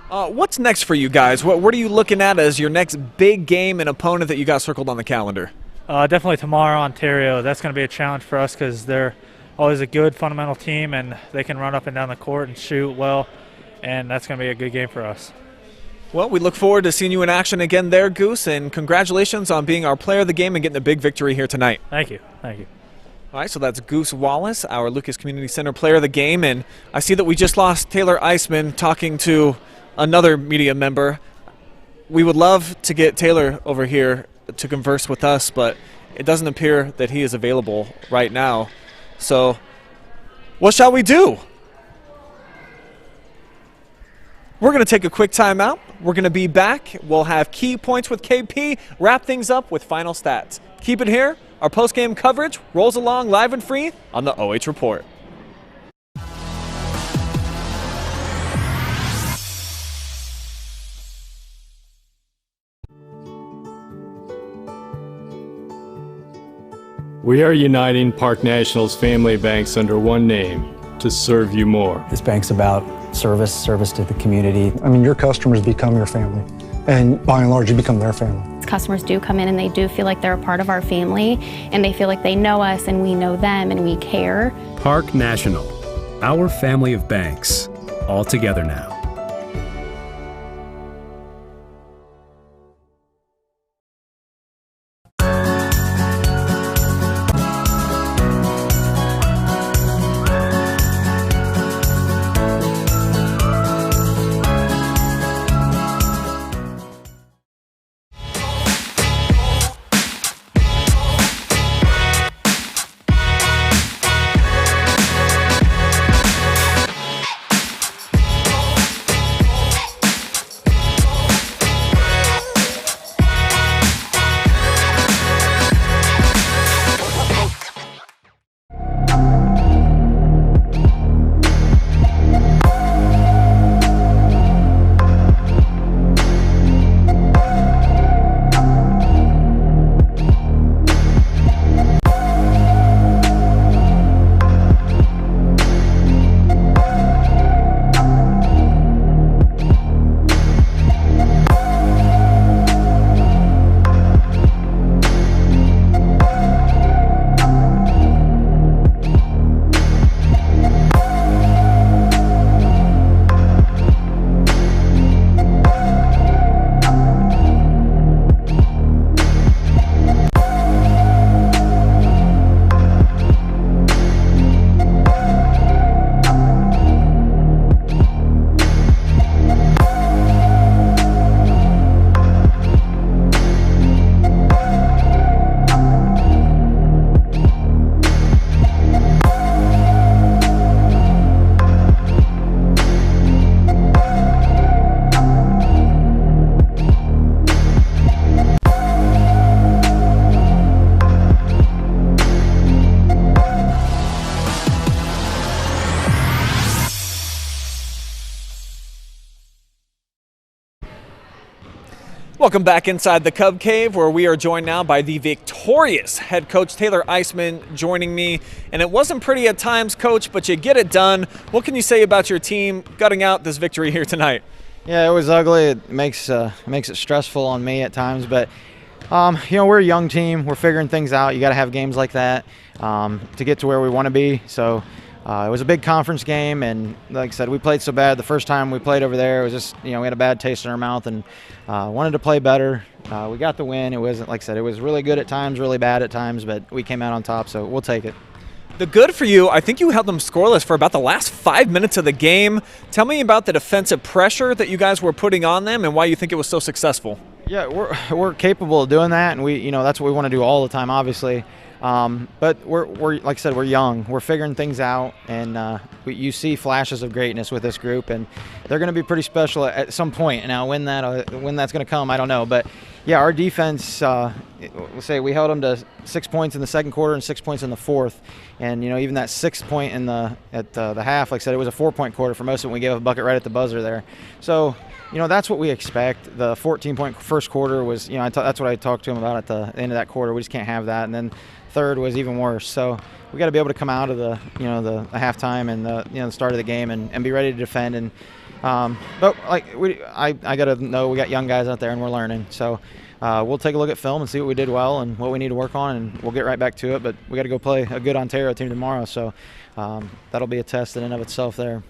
What's next for you guys? What are you looking at as your next big game and opponent that you got circled on the calendar? Definitely tomorrow, Ontario. That's going to be a challenge for us because they're always a good fundamental team, and they can run up and down the court and shoot well, and that's going to be a good game for us. Well, we look forward to seeing you in action again there, Goose, and congratulations on being our player of the game and getting a big victory here tonight. Thank you. Thank you. All right, so that's Goose Wallace, our Lucas Community Center player of the game, and I see that we just lost Taylor Eisman talking to another media member. We would love to get Taylor over here to converse with us, but it doesn't appear that he is available right now. So what shall we do? We're going to take a quick timeout. We're going to be back. We'll have key points with KP, wrap things up with final stats. Keep it here. Our post-game coverage rolls along live and free on the OH Report. We are uniting Park National's family banks under one name to serve you more. This bank's about service to the community. I mean, your customers become your family, and by and large, you become their family. Customers do come in and they do feel like they're a part of our family, and they feel like they know us and we know them and we care. Park National, our family of banks, all together now. Welcome back inside the Cub Cave, where we are joined now by the victorious head coach Taylor Eisman joining me. And it wasn't pretty at times, Coach, but you get it done. What can you say about your team gutting out this victory here tonight? Yeah, it was ugly. It makes it stressful on me at times, but we're a young team. We're figuring things out. You got to have games like that to get to where we want to be. So it was a big conference game, and like I said, we played so bad the first time we played over there. It was just we had a bad taste in our mouth, and wanted to play better. We got the win. It wasn't, like I said, it was really good at times, really bad at times, but we came out on top, so we'll take it. The good for you, I think you held them scoreless for about the last 5 minutes of the game. Tell me about the defensive pressure that you guys were putting on them and why you think it was so successful. Yeah, we're capable of doing that, and we that's what we want to do all the time, obviously. But we're like I said, we're young. We're figuring things out, and you see flashes of greatness with this group, and they're going to be pretty special at some point. Now, when that's going to come, I don't know. But yeah, our defense, we'll say we held them to 6 points in the second quarter and 6 points in the fourth, and even that 6 point at the half, like I said, it was a 4-point quarter for most of it. We gave up a bucket right at the buzzer there, so. That's what we expect. The 14-point first quarter was, that's what I talked to him about at the end of that quarter. We just can't have that. And then third was even worse. So we got to be able to come out of the halftime and the start of the game and be ready to defend. And but I got to know we got young guys out there and we're learning. So we'll take a look at film and see what we did well and what we need to work on, and we'll get right back to it. But we got to go play a good Ontario team tomorrow. So that'll be a test in and of itself there.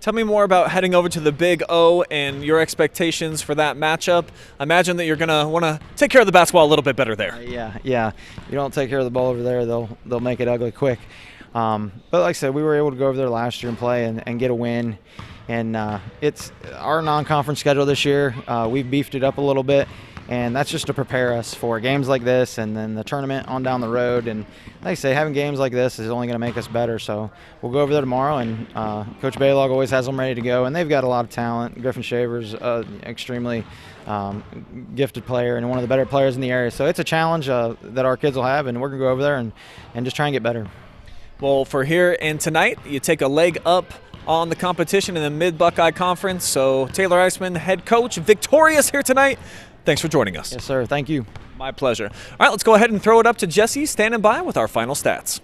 Tell me more about heading over to the Big O and your expectations for that matchup. I imagine that you're going to want to take care of the basketball a little bit better there. Yeah. You don't take care of the ball over there, they'll make it ugly quick. But like I said, we were able to go over there last year and play and get a win. And it's our non-conference schedule this year. We've beefed it up a little bit, and that's just to prepare us for games like this and then the tournament on down the road. And like I say, having games like this is only going to make us better. So we'll go over there tomorrow, and Coach Baylog always has them ready to go, and they've got a lot of talent. Griffin Shaver's extremely gifted player and one of the better players in the area. So it's a challenge that our kids will have, and we're going to go over there and just try and get better. Well, for here and tonight, you take a leg up on the competition in the Mid-Buckeye Conference. So Taylor Eisman, head coach, victorious here tonight. Thanks for joining us. Yes, sir. Thank you. My pleasure. All right, let's go ahead and throw it up to Jesse, standing by with our final stats.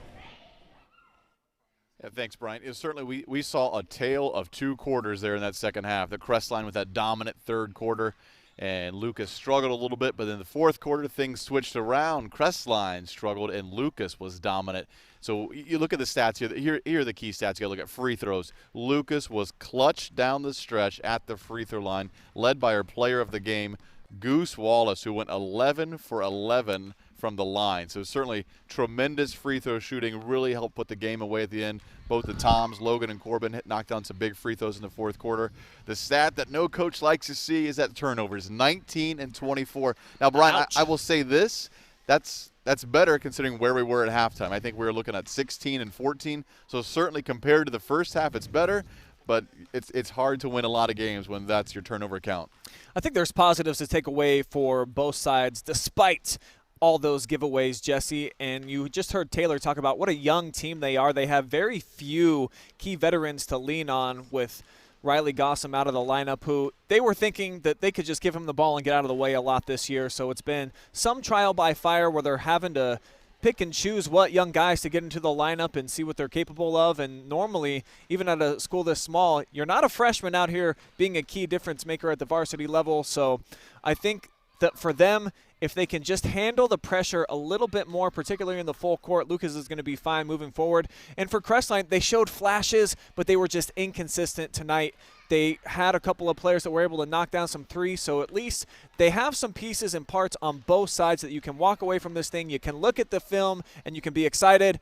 Yeah, thanks, Brian. Certainly we saw a tale of two quarters there in that second half. The Crestline with that dominant third quarter, and Lucas struggled a little bit, but in the fourth quarter things switched around. Crestline struggled, and Lucas was dominant. So you look at the stats here. Here are the key stats. You got to look at free throws. Lucas was clutch down the stretch at the free throw line, led by our player of the game, Goose Wallace, who went 11 for 11 from the line. So certainly tremendous free throw shooting, really helped put the game away at the end. Both the Toms, Logan and Corbin, knocked down some big free throws in the fourth quarter. The stat that no coach likes to see is that turnovers, 19 and 24. Now, Brian, I will say this, that's better considering where we were at halftime. I think we were looking at 16 and 14. So certainly compared to the first half, it's better. But it's hard to win a lot of games when that's your turnover count. I think there's positives to take away for both sides, despite all those giveaways, Jesse. And you just heard Taylor talk about what a young team they are. They have very few key veterans to lean on, with Riley Gossam out of the lineup, who they were thinking that they could just give him the ball and get out of the way a lot this year. So it's been some trial by fire where they're having to pick and choose what young guys to get into the lineup and see what they're capable of. And normally, even at a school this small, you're not a freshman out here being a key difference maker at the varsity level. So I think that for them, if they can just handle the pressure a little bit more, particularly in the full court, Lucas is going to be fine moving forward. And for Crestline, they showed flashes, but they were just inconsistent tonight. They had a couple of players that were able to knock down some threes, so at least they have some pieces and parts on both sides that you can walk away from this thing. You can look at the film and you can be excited.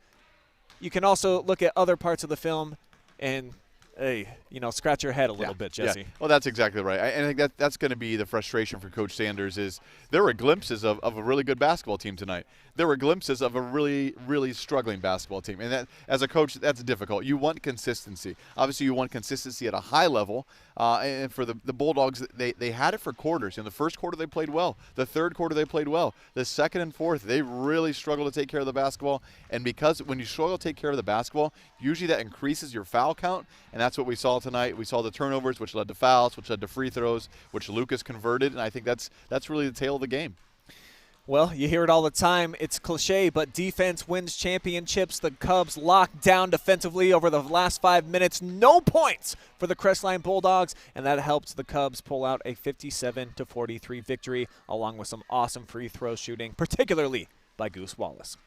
You can also look at other parts of the film and scratch your head a little bit, Jesse. Yeah. Well, that's exactly right. And I think that's going to be the frustration for Coach Sanders is there were glimpses of a really good basketball team tonight. There were glimpses of a really, really struggling basketball team. And that, as a coach, that's difficult. You want consistency. Obviously, you want consistency at a high level. And for the Bulldogs, they had it for quarters. In the first quarter, they played well. The third quarter, they played well. The second and fourth, they really struggled to take care of the basketball. And because when you struggle to take care of the basketball, usually that increases your foul count. And that's what we saw tonight. We saw the turnovers, which led to fouls, which led to free throws, which Lucas converted. And I think that's really the tale of the game. Well, you hear it all the time. It's cliche, but defense wins championships. The Cubs locked down defensively over the last 5 minutes. No points for the Crestline Bulldogs, and that helped the Cubs pull out a 57-43 victory, along with some awesome free throw shooting, particularly by Goose Wallace.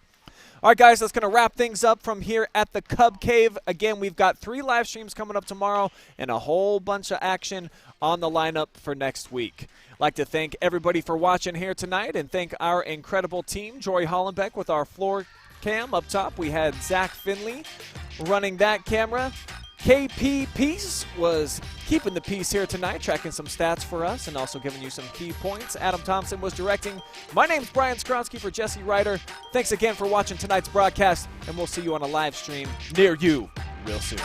All right, guys, that's going to wrap things up from here at the Cub Cave. Again, we've got 3 live streams coming up tomorrow and a whole bunch of action on the lineup for next week. I'd like to thank everybody for watching here tonight and thank our incredible team, Jory Hollenbeck with our floor cam up top. We had Zach Finley running that camera. KP Peace was keeping the peace here tonight, tracking some stats for us and also giving you some key points. Adam Thompson was directing. My name's Brian Skronsky for Jesse Ryder. Thanks again for watching tonight's broadcast, and we'll see you on a live stream near you real soon.